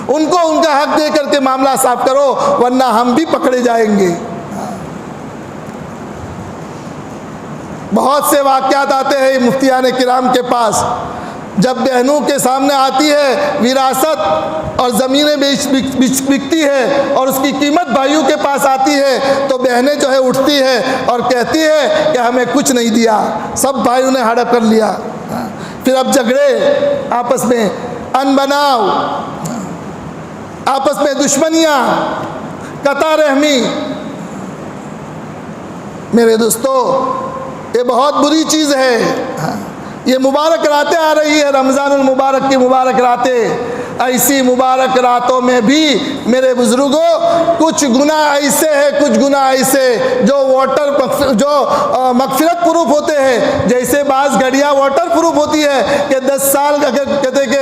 उनको उनका हक दे करके मामला साफ करो, वरना हम भी पकड़े जाएंगे। बहुत से वाक़यात आते हैं मुफ्तियान किराम के पास, जब बहनों के सामने आती है विरासत और ज़मीनें बिकती है और उसकी कीमत भाइयों के पास आती है तो बहनें जो है उठती है और कहती है कि हमें कुछ नहीं दिया, सब भाइयों ने हड़प कर लिया। फिर अब झगड़े, आपस में अनबनाव, आपस में दुश्मनियाँ, कता रहमी। मेरे दोस्तों ये बहुत बुरी चीज़ है। ये मुबारक रातें आ रही है, रमज़ानुल मुबारक की मुबारक रातें। ऐसी मुबारक रातों में भी मेरे बुज़ुर्गों कुछ गुनाह ऐसे हैं, कुछ गुनाह ऐसे जो मगफिरत प्रूफ होते हैं। जैसे बाज़ घड़ियाँ वाटर प्रूफ होती है कि 10 साल अगर कहते कि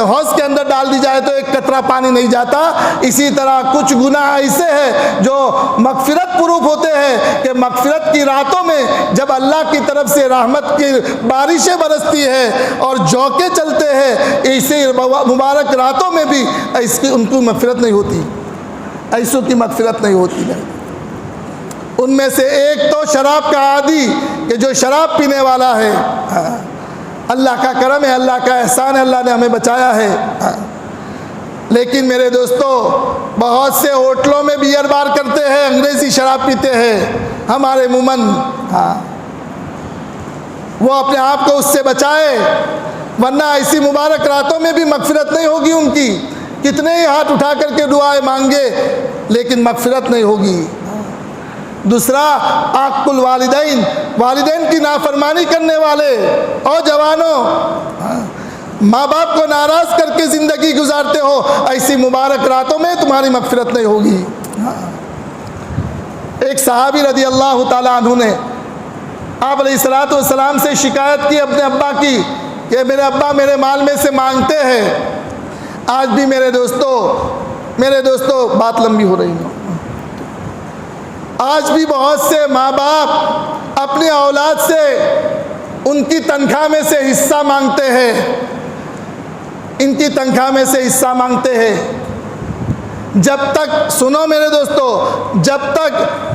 हौज़ के अंदर डाल दी जाए तो एक कतरा पानी नहीं जाता, इसी तरह कुछ गुनाह ऐसे हैं जो मगफिरत प्रूफ होते हैं कि मगफिरत की रातों में जब अल्लाह की तरफ से रहमत की बारिशें बरसती है और झोंके चलते हैं, ऐसे मुबारक रातों में भी ऐसी उनको मगफिरत नहीं होती, ऐसों की मगफिरत नहीं होती है। उनमें से एक तो शराब का आदी कि जो शराब पीने वाला है। अल्लाह का करम है, अल्लाह का एहसान है, अल्लाह ने हमें बचाया है। लेकिन मेरे दोस्तों बहुत से होटलों में बियर बार करते हैं, अंग्रेज़ी शराब पीते हैं हमारे मुमन। वो अपने आप को उससे बचाए, वरना ऐसी मुबारक रातों में भी मगफिरत नहीं होगी उनकी। कितने ही हाथ उठा करके दुआएं मांगे लेकिन मगफिरत नहीं होगी। दूसरा आकुल वालिदैन, वालिदैन की नाफरमानी करने वाले और जवानों, माँ बाप को नाराज़ करके ज़िंदगी गुजारते हो, ऐसी मुबारक रातों में तुम्हारी मगफिरत नहीं होगी। एक सहाबी रज़ी अल्लाह ताला अन्हु ने आप अलैहिस्सलातु वस्सलाम से शिकायत की अपने अब्बा की कि मेरे अब्बा मेरे माल में से मांगते हैं। आज भी मेरे दोस्तों बात लंबी हो रही है। आज भी बहुत से माँ बाप अपनी औलाद से उनकी तनख्वाह में से हिस्सा मांगते हैं, इनकी तनख्वाह में से हिस्सा मांगते हैं। जब तक, सुनो मेरे दोस्तों, जब तक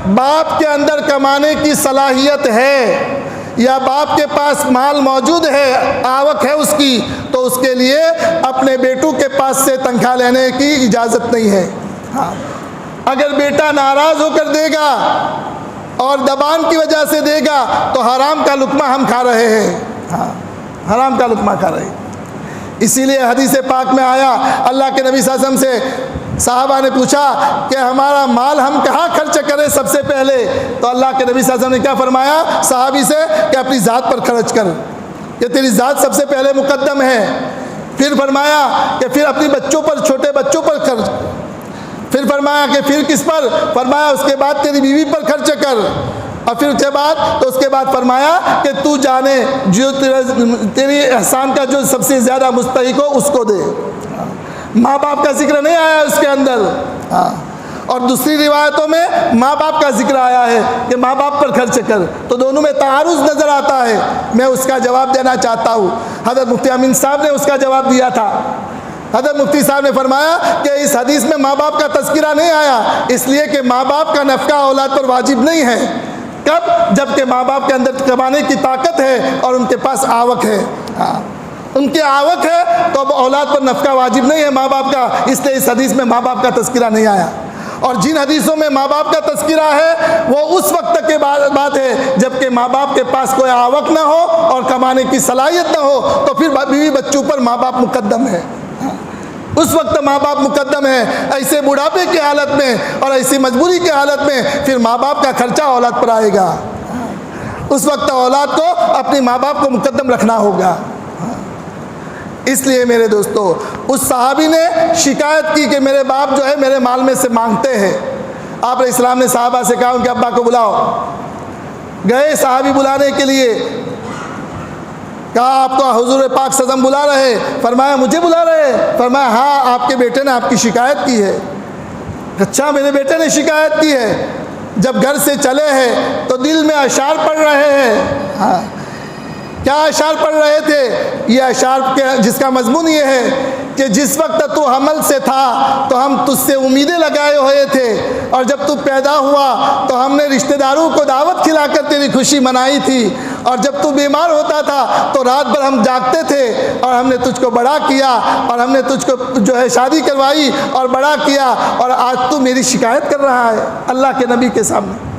बाप के अंदर कमाने की सलाहियत है या बाप के पास माल मौजूद है, आवक है उसकी, तो उसके लिए अपने बेटों के पास से तनख्वाह लेने की इजाज़त नहीं है। अगर बेटा नाराज़ होकर देगा और दबान की वजह से देगा तो हराम का लुक़मा हम खा रहे हैं। हराम का लुक़मा खा रहे हैं। इसीलिए हदीस पाक में आया, अल्लाह के नबी सल्लल्लाहु अलैहि वसल्लम से साहबा ने पूछा कि हमारा माल हम कहाँ खर्च करें सबसे पहले? तो अल्लाह के नबी सल्लल्लाहु अलैहि वसल्लम ने क्या फरमाया साहबी से कि अपनी ज़ात पर खर्च कर, कि तेरी ज़ात सबसे पहले मुकद्दम है। फिर फरमाया कि फिर अपनी बच्चों पर, छोटे बच्चों पर खर्च। फिर फरमाया कि फिर किस पर? फरमाया उसके बाद तेरी बीवी पर खर्च कर। और फिर उसके बाद उसके बाद फरमाया कि तू जाने जो तेरी एहसान का जो सबसे ज़्यादा मुस्तहिक हो उसको दे। माँ बाप का जिक्र नहीं आया उसके अंदर। और दूसरी रिवायतों में माँ बाप का जिक्र आया है कि माँ बाप पर खर्च कर। तो दोनों में तारुज़ नज़र आता है। मैं उसका जवाब देना चाहता हूँ। हज़रत मुफ्ती अमीन साहब ने उसका जवाब दिया था। हज़रत मुफ्ती साहब ने फरमाया कि इस हदीस में माँ बाप का तज़किरा नहीं आया, इसलिए कि माँ बाप का नफ़का औलाद पर वाजिब नहीं है। कब? जबकि माँ बाप के अंदर कमाने की ताकत है और उनके पास आवक है। उनकी आवक है तो अब औलाद पर नफ़का वाजिब नहीं है माँ बाप का, इसलिए इस हदीस में माँ बाप का तज़किरा नहीं आया। और जिन हदीसों में माँ बाप का तज़किरा है वो उस वक्त के बात है जबकि माँ बाप के पास कोई आवक ना हो और कमाने की सलाहियत ना हो, तो फिर बीवी बच्चों पर माँ बाप मुकद्दम है। उस वक्त माँ बाप मुकद्दम है। ऐसे बुढ़ापे की हालत में और ऐसी मजबूरी की हालत में फिर माँ बाप का खर्चा औलाद पर आएगा। उस वक्त औलाद को अपनी माँ बाप को मुकद्दम रखना होगा। इसलिए मेरे दोस्तों, उस सहाबी ने शिकायत की कि मेरे बाप जो है मेरे माल में से मांगते हैं। आप इस्लाम ने साहबा से कहा उनके अब्बा को बुलाओ। गए सहाबी बुलाने के लिए, कहा आपको हुजूर पाक सल्लल्लाहु अलैहि वसल्लम बुला रहे। फरमाया मुझे बुला रहे? फरमाया हाँ, आपके बेटे ने आपकी शिकायत की है। अच्छा, मेरे बेटे ने शिकायत की है। जब घर से चले हैं तो दिल में अशार पढ़ रहे हैं। हाँ, क्या अशार पढ़ रहे थे? ये अशार के जिसका मजमून ये है कि जिस वक्त तू हमल से था तो हम तुझसे उम्मीदें लगाए हुए थे, और जब तू पैदा हुआ तो हमने रिश्तेदारों को दावत खिलाकर तेरी खुशी मनाई थी, और जब तू बीमार होता था तो रात भर हम जागते थे और हमने तुझको बड़ा किया, और हमने तुझको जो है शादी करवाई और बड़ा किया, और आज तू मेरी शिकायत कर रहा है अल्लाह के नबी के सामने।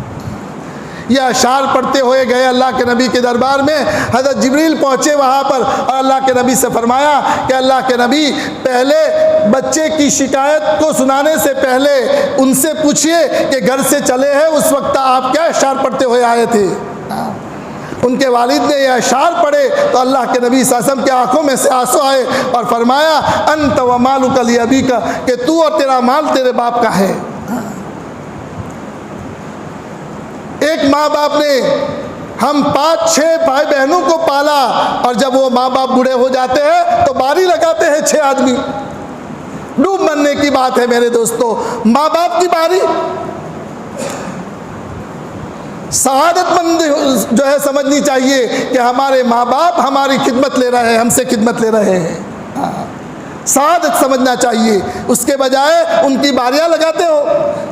यह अशार पढ़ते हुए गए अल्लाह के नबी के दरबार में। हज़रत जिब्रील पहुँचे वहाँ पर और अल्लाह के नबी से फरमाया कि अल्लाह के नबी, पहले बच्चे की शिकायत को सुनाने से पहले उनसे पूछिए कि घर से चले हैं उस वक्त आप क्या अशार पढ़ते हुए आए थे। उनके वालिद ने यह अशार पढ़े तो अल्लाह के नबी सल्लल्लाहु अलैहि वसल्लम की आंखों में से आंसू आए और फरमाया अंत व मालुका लिअबीका, कि तू और तेरा माल तेरे बाप का है। एक माँ बाप ने हम 5-6 भाई बहनों को पाला, और जब वो माँ बाप बूढ़े हो जाते हैं तो बारी लगाते हैं 6 आदमी। डूब मरने की बात है मेरे दोस्तों। माँ बाप की बारी, सआदतमंद जो है समझनी चाहिए कि हमारे माँ बाप हमारी खिदमत ले रहे हैं, हमसे खिदमत ले रहे हैं। सआदत समझना चाहिए। उसके बजाय उनकी बारियां लगाते हो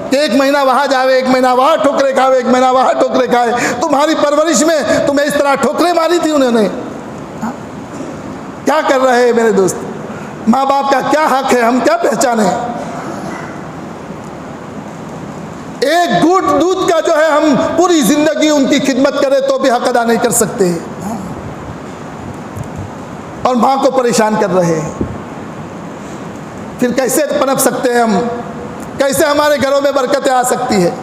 कि 1 महीना वहाँ जावे, 1 महीना वहाँ ठोकरे खावे, 1 महीना वहाँ ठोकरे खाए। तुम्हारी परवरिश में तुम्हें इस तरह ठोकरे मारी थी उन्होंने। क्या कर रहे हैं मेरे दोस्त? माँ बाप का क्या हक है, हम क्या पहचाने? एक घूंट दूध का जो है हम पूरी जिंदगी उनकी खिदमत करें तो भी हक अदा नहीं कर सकते, और माँ को परेशान कर रहे हैं। फिर कैसे पनप सकते हैं हम? कैसे हमारे घरों में बरकतें आ सकती है?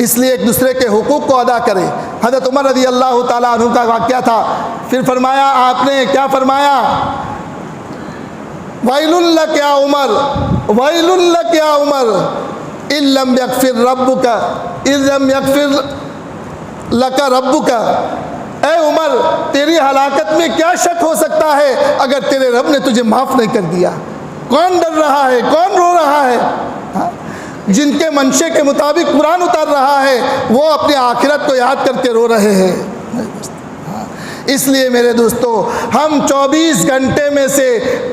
इसलिए एक दूसरे के हुकूक को अदा करें। हज़रत उमर रज़ी अल्लाह ताला अन्हु का वाक़या था। फिर फरमाया, आपने क्या फरमाया? वैलुल लक या उमर, वैलुल लक या उमर, इल्लम यगफिर रब्बुका, इल्लम यगफिर लका रब्बुका। ऐ उमर, तेरी हलाकत में क्या शक हो सकता है अगर तेरे रब ने तुझे माफ़ नहीं कर दिया? कौन डर रहा है, कौन रो रहा है? हाँ? जिनके मंशे के मुताबिक कुरान उतर रहा है वो अपनी आखिरत को याद करके रो रहे हैं। इसलिए मेरे दोस्तों, हम 24 घंटे में से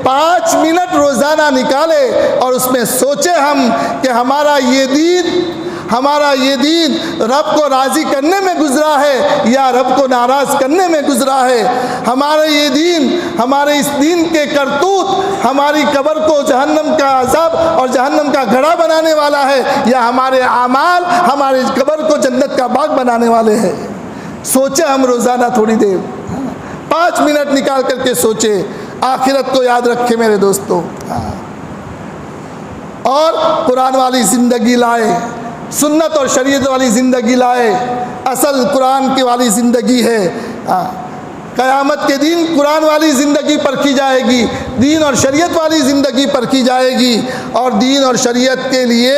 5 मिनट रोज़ाना निकालें और उसमें सोचें हम कि हमारा ये दीन रब को राज़ी करने में गुजरा है या रब को नाराज़ करने में गुजरा है। हमारा ये दीन, हमारे इस दीन के करतूत हमारी कब्र को जहन्नम का अज़ाब और जहन्नम का घड़ा बनाने वाला है, या हमारे आमाल हमारी कब्र को जन्नत का बाग बनाने वाले हैं। सोचे हम रोज़ाना थोड़ी देर 5 मिनट निकाल करके सोचे, आखिरत को याद रखे मेरे दोस्तों। और कुरान वाली ज़िंदगी लाए, सुन्नत और शरीयत वाली ज़िंदगी लाए। असल कुरान की वाली ज़िंदगी है। क़यामत के दिन कुरान वाली ज़िंदगी परखी जाएगी, दीन और शरीयत वाली ज़िंदगी परखी जाएगी। और दीन और शरीयत के लिए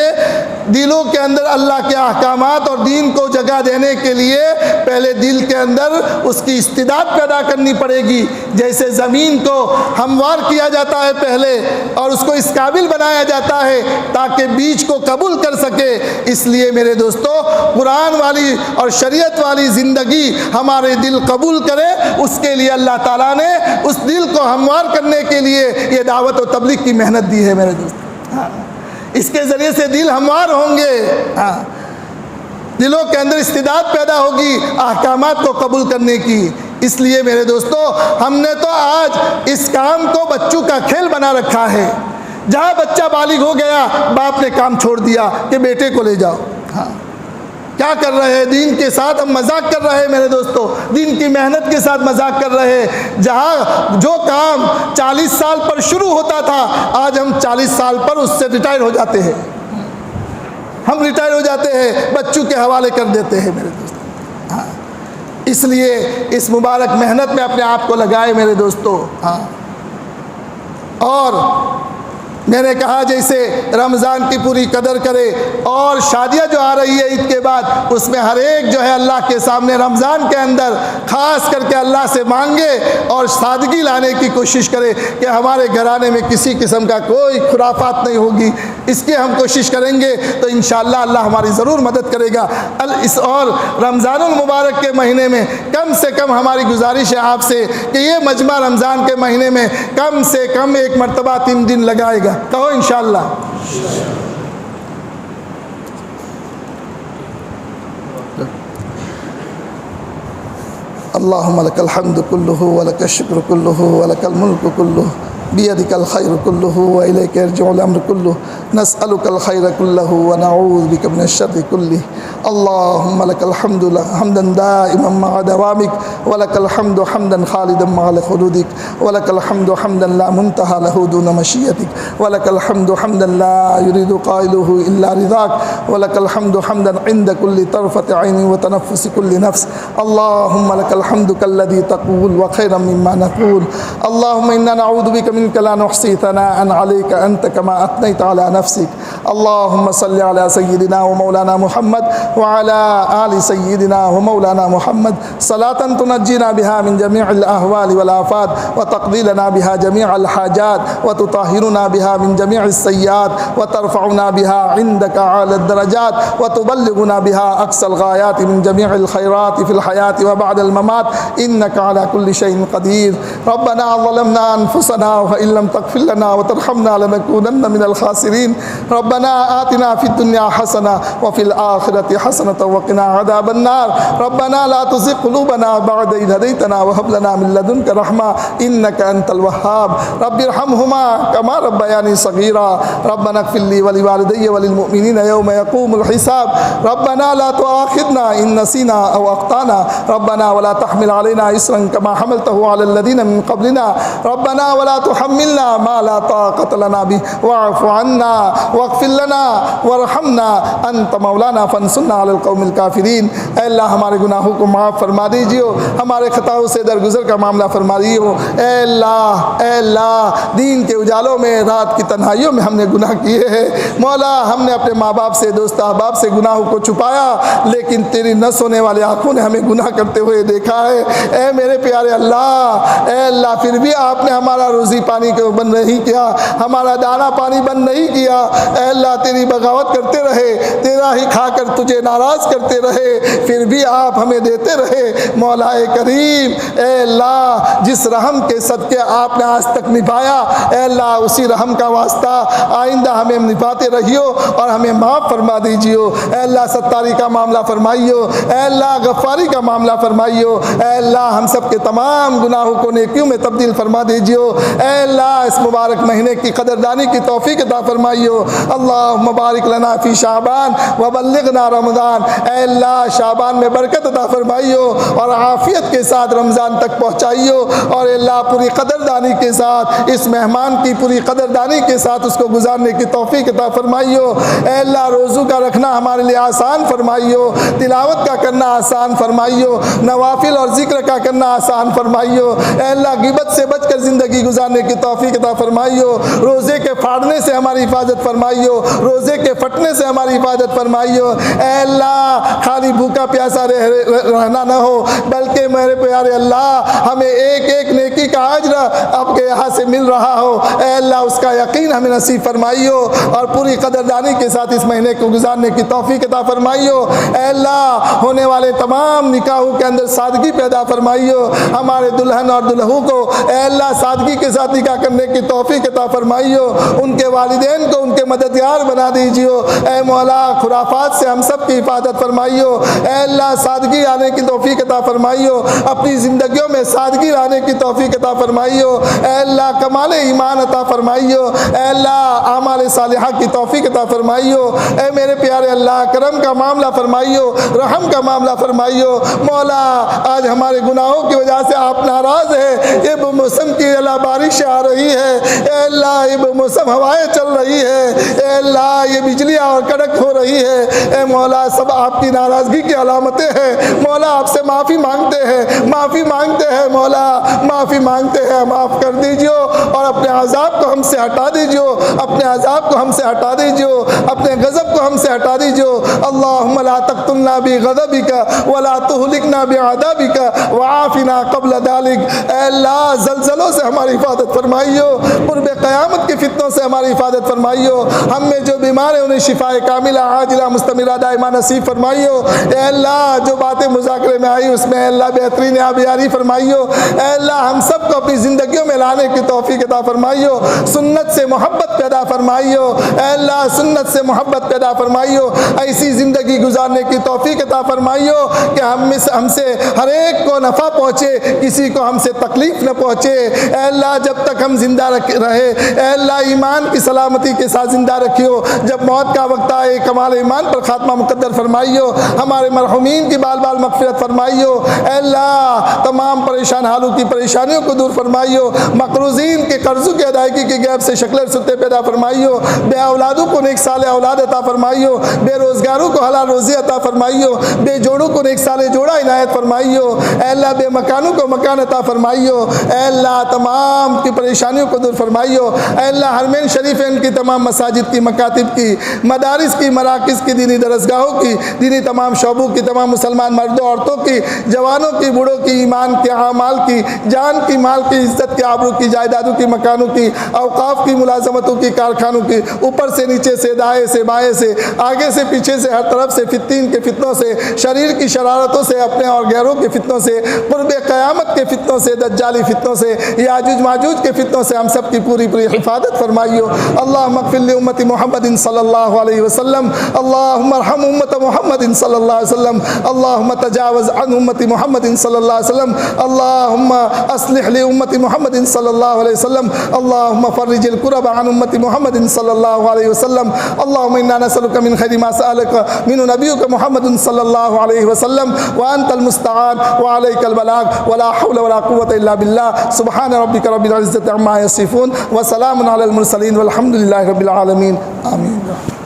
दिलों के अंदर अल्लाह के अहकामात और दीन को जगह देने के लिए पहले दिल के अंदर उसकी इस्तिदाद पैदा करनी पड़ेगी। जैसे ज़मीन को हमवार किया जाता है पहले, और उसको इस काबिल बनाया जाता है ताकि बीज को कबूल कर सके। इसलिए मेरे दोस्तों, कुरान वाली और शरीयत वाली ज़िंदगी हमारे दिल कबूल करे, उसके लिए अल्लाह ताला ने उस दिल को हमवार करने के लिए ये दावत और तबलीग की मेहनत दी है मेरे दोस्त। इसके ज़रिए से दिल हमवार होंगे, दिलों के अंदर इस्तिदाद पैदा होगी अहकामात को कबूल करने की। इसलिए मेरे दोस्तों, हमने तो आज इस काम को बच्चों का खेल बना रखा है। जहाँ बच्चा बालिग हो गया, बाप ने काम छोड़ दिया कि बेटे को ले जाओ। क्या कर रहे हैं? दीन के साथ हम मजाक कर रहे हैं मेरे दोस्तों, दीन की मेहनत के साथ मजाक कर रहे हैं। जहाँ जो काम 40 साल पर शुरू होता था, आज हम 40 साल पर उससे रिटायर हो जाते हैं। हम रिटायर हो जाते हैं, बच्चों के हवाले कर देते हैं मेरे दोस्तों। इसलिए इस मुबारक मेहनत में अपने आप को लगाए मेरे दोस्तों। और मैंने कहा जैसे रमज़ान की पूरी कदर करे, और शादियाँ जो आ रही है ईद के बाद, उसमें हर एक जो है अल्लाह के सामने रमज़ान के अंदर ख़ास करके अल्लाह से मांगे और सादगी लाने की कोशिश करे कि हमारे घराने में किसी किस्म का कोई खुराफात नहीं होगी। इसकी हम कोशिश करेंगे तो इंशाअल्लाह अल्लाह हमारी ज़रूर मदद करेगा। इस और रमज़ानुल मुबारक के महीने में कम से कम हमारी गुजारिश है आपसे कि ये मजमा रमज़ान के महीने में कम से कम एक मरतबा 3 दिन लगाएगा। कहो इंशाअल्लाह। अल्लाहुम्मा लकल हम्दु कुल्लुहु व लकश शुक्र कुल्लुहु व लकल मुल्कु कुल्लुहु बियदिकल खैरु कुल्लुहु व इलैका यर्जिउल अम्रु कुल्लुहु नस्अलुकल खैरा कुल्लहु व नऊज़ु बिका मिनश शर्रि कुल्लिहि। अल्लाहुम्मा लकल हम्दु हम्दन दाइमन मअ दवामिक व लकल हम्दु हम्दन खालिदन मअ खुलूदिक व लकल हम्दु हम्दन ला मुंतहा लहु दून मशियतिक व लकल हम्दु हम्दन ला युरीदु क़ाइलुहु इल्ला रिज़ाक व लकल हम्दु हम्दन इंद कुल्लि तरफ़ति ऐनि व तनफ़्फ़ुसि कुल्लि नफ़्स। अल्लाहुम्मा लकल हम्दु कल्लज़ी तक़ूल व खैरन मिम्मा नक़ूल। अल्लाहुम्मा इन्ना नऊज़ु बिका मिनका ला नुहसी सनाअन अलैका अंत कमा अथनैत अला नफ्सिक। अल्लाहुम्मा सल्लि अला सय्यिदिना व मौलाना मुहम्मद व अला आलि सय्यिदिना व मौलाना मुहम्मद सलातन तुनज्जिना बिहा मिन जमीइल अहवालि वल आफात व तक़दी लना बिहा जमीअल हाजात व तुताहिरुना बिहा मिन जमीइस सय्यात व तरफ़उना बिहा इंदका आला दरजात व तुबल्लिगुना बिहा अक़सल गायात मिन जमीइल खैरात फ़िल हयात व बअदल ममात इन्नका अला कुल्लि शैइन क़दीर। रब्बना ज़लमना अनफुसना व इन लम तग़फ़िर लना व तरहमना लनकूनन्न मिनल ख़ासिरीन। रब्बना आतिना फ़िद दुनिया हसना व फ़िल आखिरति हसनतन व क़िना अज़ाबन नार। रब्बना ला तुज़िग़ क़ुलूबना बअद इज़ हदैतना व हब लना मिन लदुनका रहमा इन्नका अंतल वह्हाब। रब्बिरहमहुमा कमा रब्बयानी सग़ीरा। रब्बना इग़फ़िर ली व लिवालिदैया व लिलमुअमिनीना यौम यक़ूमुल हिसाब। रब्बना ला तुआख़िज़ना इन नसीना औ अख़्ताना। रब्बना वला तहमिल अलैना इस्रन कमा हमलतहु अलल लज़ीना मिन क़ब्लिना। रब्बना वला तुहम्मिलना मा ला ताक़त लना बिही वअफ़ु अन्ना वग़फ़िर लना वरहमना अंत मौलाना फंसुरना अलल क़ौमिल काफ़िरीन। ऐ अल्लाह हमारे गुनाहों को माफ़ फरमा दीजिए, हमारे ख़ताओं से दरगुज़र का मामला फरमा दीजिए। ऐ अल्लाह दीन के उजालों में रात की तन्हाइयों में हमने गुनाह किए हैं। मौला हमने अपने माँ बाप से, दोस्त अहबाब से गुनाहों को छुपाया, लेकिन तेरी न सोने वाले आँखों ने हमें गुनाह करते हुए देखा है। ऐ मेरे प्यारे अल्लाह, ऐ अल्लाह फिर भी आपने हमारा रोज़ी पानी को बंद नहीं किया, हमारा दाना पानी बंद नहीं किया। ऐ अल्लाह तेरी बगावत करते रहे, तेरा ही खाकर तुझे नाराज़ करते रहे, फिर भी आप हमें देते रहे। मौलाए करीम, ऐ अल्लाह जिस रहम के सदक़े आपने आज तक निभाया, ऐ अल्लाह उसी रहम का वास्ता आइंदा हमें निभाते रहियो और हमें माफ़ फरमा दीजियो। ऐ अल्लाह सत्तारी का मामला फरमाइयो, ऐ अल्लाह गफ़ारी का मामला फरमाइयो। ऐ अल्लाह हम सब के तमाम गुनाहों को नेकियों में तब्दील फरमा दीजियो। ऐ ऐ अल्लाह इस मुबारक महीने की कदरदानी की तौफीक अता फरमाइयो। अल्लाहुम्मा बारिक लना फ़ी शाबान व बल्लिगना रमज़ान। ऐ अल्लाह शाबान में बरकत अता फरमाइयो और आफ़ियत के साथ रमज़ान तक पहुँचाइयो। और अल्लाह पूरी कदरदानी के साथ इस मेहमान की पूरी कदरदानी के साथ उसको गुजारने की तौफीक अता फरमाइयो। ऐ अल्लाह रोज़ू का रखना हमारे लिए आसान फरमाइयो, तिलावत का करना आसान फरमाइयो, नवाफिल और ज़िक्र का करना आसान फरमाइयो। ऐ अल्लाह गिबत से बचकर ज़िंदगी गुजारने की तौफीक अता फरमाइयो। रोज़े के फाड़ने से हमारी हिफाजत फरमाइयो, रोज़े के फटने से हमारी हिफाजत फरमाइयो। ऐ अल्लाह खाली भूखा प्यासा रहना न हो, बल्कि मेरे प्यारे अल्लाह हमें एक एक नेकी का अज्र आपके यहाँ से मिल रहा हो। ऐ अल्लाह उसका यकीन हमें नसीब फरमाइयो और पूरी कदरदानी के साथ इस महीने को गुजारने की तौफीक अता फरमाइयो। ऐ अल्लाह होने वाले तमाम निकाहों के अंदर सादगी पैदा फरमाइयो। हमारे दुल्हन और दुल्हू को ऐ अल्लाह सादगी के साथ निकाह करने की तौफीक अता फरमाइयो। उनके वालिदैन को उनके मददगार बना दीजियो। ऐ मौला खुराफात से हम सब की हिफाजत फरमाइयो। ऐ अल्लाह सादगी आने की तौफीक अता फरमाइयो, अपनी ज़िंदगियों में सादगी लाने की तौफीक अता फरमाइयो। ऐ अल्लाह कमाल ईमान अता फरमाइयो। ऐ अल्लाह आमाल सालिहा की तौफीक अता फरमाइयो। ऐ मेरे प्यारे अल्लाह करम का मामला फरमाइयो, रहम का मामला फरमाइयो। मौला आज हमारे गुनाहों की वजह से आप नाराज़ है। ये मौसम की अल्लाह बारिश आ रही है, ऐ अल्लाह ये मौसम हवाएं चल रही है, ऐ अल्लाह ये बिजलियाँ और कड़क हो रही है। ऐ मौला सब आपकी नाराज़गी की अलामतें हैं। मौला आपसे माफ़ी मांगते हैं, माफ़ी मांगते हैं मौला, माफ़ी मांगते हैं, माफ़ कर दीजिए और अपने अज़ाब को हमसे हटा दीजिए, अपने अज़ाब को हमसे हटा दीजिए, अपने गज़ब को हमसे हटा दीजिए। अल्लाहुम्मा ला तक़्तुलना बिग़ज़बिका वला तुहलिकना बिअज़ाबिका वआफ़िना क़ब्ल ज़ालिक। ऐ अल्लाह ज़लज़लों से हमारी हिफाजत फरमाइयो, क़ुर्ब क़यामत के फितनों से हमारी हिफाजत फरमाइयो। हम में जो बीमार है उन्हें शिफ़ाए कामिला आजिला मुस्तमिरा दाइमा नसीब फरमाइयो। ऐ अल्लाह जो बातें मुज़ाकरे में आई उसमें अल्लाह बेहतरीन आबियारी फरमाइयो। ऐ अल्लाह हम सब को अपनी ज़िंदगियों में लाने की तौफीक अता फरमाइयो। सुन्नत से मोहब्बत पैदा फरमाइयो। ऐ अल्लाह सुन्नत से मोहब्बत पैदा फरमाइयो। ऐसी ज़िंदगी गुजारने की तौफीक अता फरमाइयो कि हमसे हर एक को नफ़ा पहुँचे, किसी को हमसे तकलीफ़ न पहुँचे। ऐ अल्लाह जब तक हम जिंदा रहे, ऐ अल्लाह ईमान की सलामती के साथ ज़िंदा रखियो। जब मौत का वक्त आए कमाल ईमान पर ख़ात्मा मुक़द्दर फरमाइयो। हमारे मरहुमीन की बाल बाल मग़फ़िरत फरमाइयो। ऐ अल्लाह तमाम परेशान हालों की परेशानियों को दूर फरमाइयो। मक़रूज़ीन के कर्ज़ों की अदायगी के गैब से शक्ल सुत्ते पैदा फरमाइयो। बे औलादों को नेक साल औलाद अता फरमाइयो। बेरोज़गारों को हलाल रोज़ी अता फरमाइयो। बेजोड़ों को नेक साल जोड़ा इनायत फरमाइयो। ऐ अल्लाह बेमकानों को मकान अता फरमाइयो। ऐ अल्लाह तमाम की परेशानियों को दूर फरमाइयो। ऐ अल्लाह हरमैन शरीफ़ैन की तमाम मसाजिद की, मकातिब की, मदारिस की, मराकिज़ की, दीनी दरसगाहों की, दीनी तमाम शोबों की, तमाम मुसलमान मर्दों औरतों की, जवानों की, बूढ़ों की, ईमान के आमाल की, जान की, माल की, इज़्ज़त की, आबरू की, जायदादों की, मकानों की, औक़ाफ़ की, मुलाज़मतों की, कारखानों की, ऊपर से नीचे से, दाएँ से बाएँ से, आगे से पीछे से, हर तरफ से फित्तीन के फितनों से, शरीर की शरारतों से, अपने और गैरों के फितनों से, क़ुर्ब क़यामत के फितनों से, दज्जाली फितनों से, याजूज माजूज के फितनों से हम सब की पूरी पूरी हिफाजत फरमाइयो। अल्लाहुम्मा इग़फ़िर लि उम्मति मुहम्मदिन सल्लल्लाहु अलैहि वसल्लम। अल्लाहुम्मा अरहम उम्मत मुहम्मदिन सल्लल्लाहु अलैहि वसल्लम। अल्लाहुम्मा तजावज़ अन उम्मति मुहम्मदिन सल्लल्लाहु अलैहि वसल्लम। अल्लाहुम्मा अस्लिह लि उम्मति मुहम्मदिन सल्लल्लाहु अलैहि वसल्लम। अल्लाहुम्मा फ़र्रिजिल कुरब अन उम्मति मुहम्मदिन सल्लल्लाहु अलैहि वसल्लम। अल्लाहुम्मा इन्ना नसअलुका मिन खैरि मा सअलका मिन नबियुका मुहम्मदिन सल्लल्लाहु अलैहि वसल्लम व अंतल मुस्तआन व अलैकल बलाग व ला हौला व ला कुव्वता इल्ला बिल्लाह। सुब्हान रब्बिका रब्बिल इज़्ज़ति अम्मा यसिफून व सलामुन अलल मुरसलीन वल्हम्दुलिल्लाहि रब्बिल आलमीन। आमीन।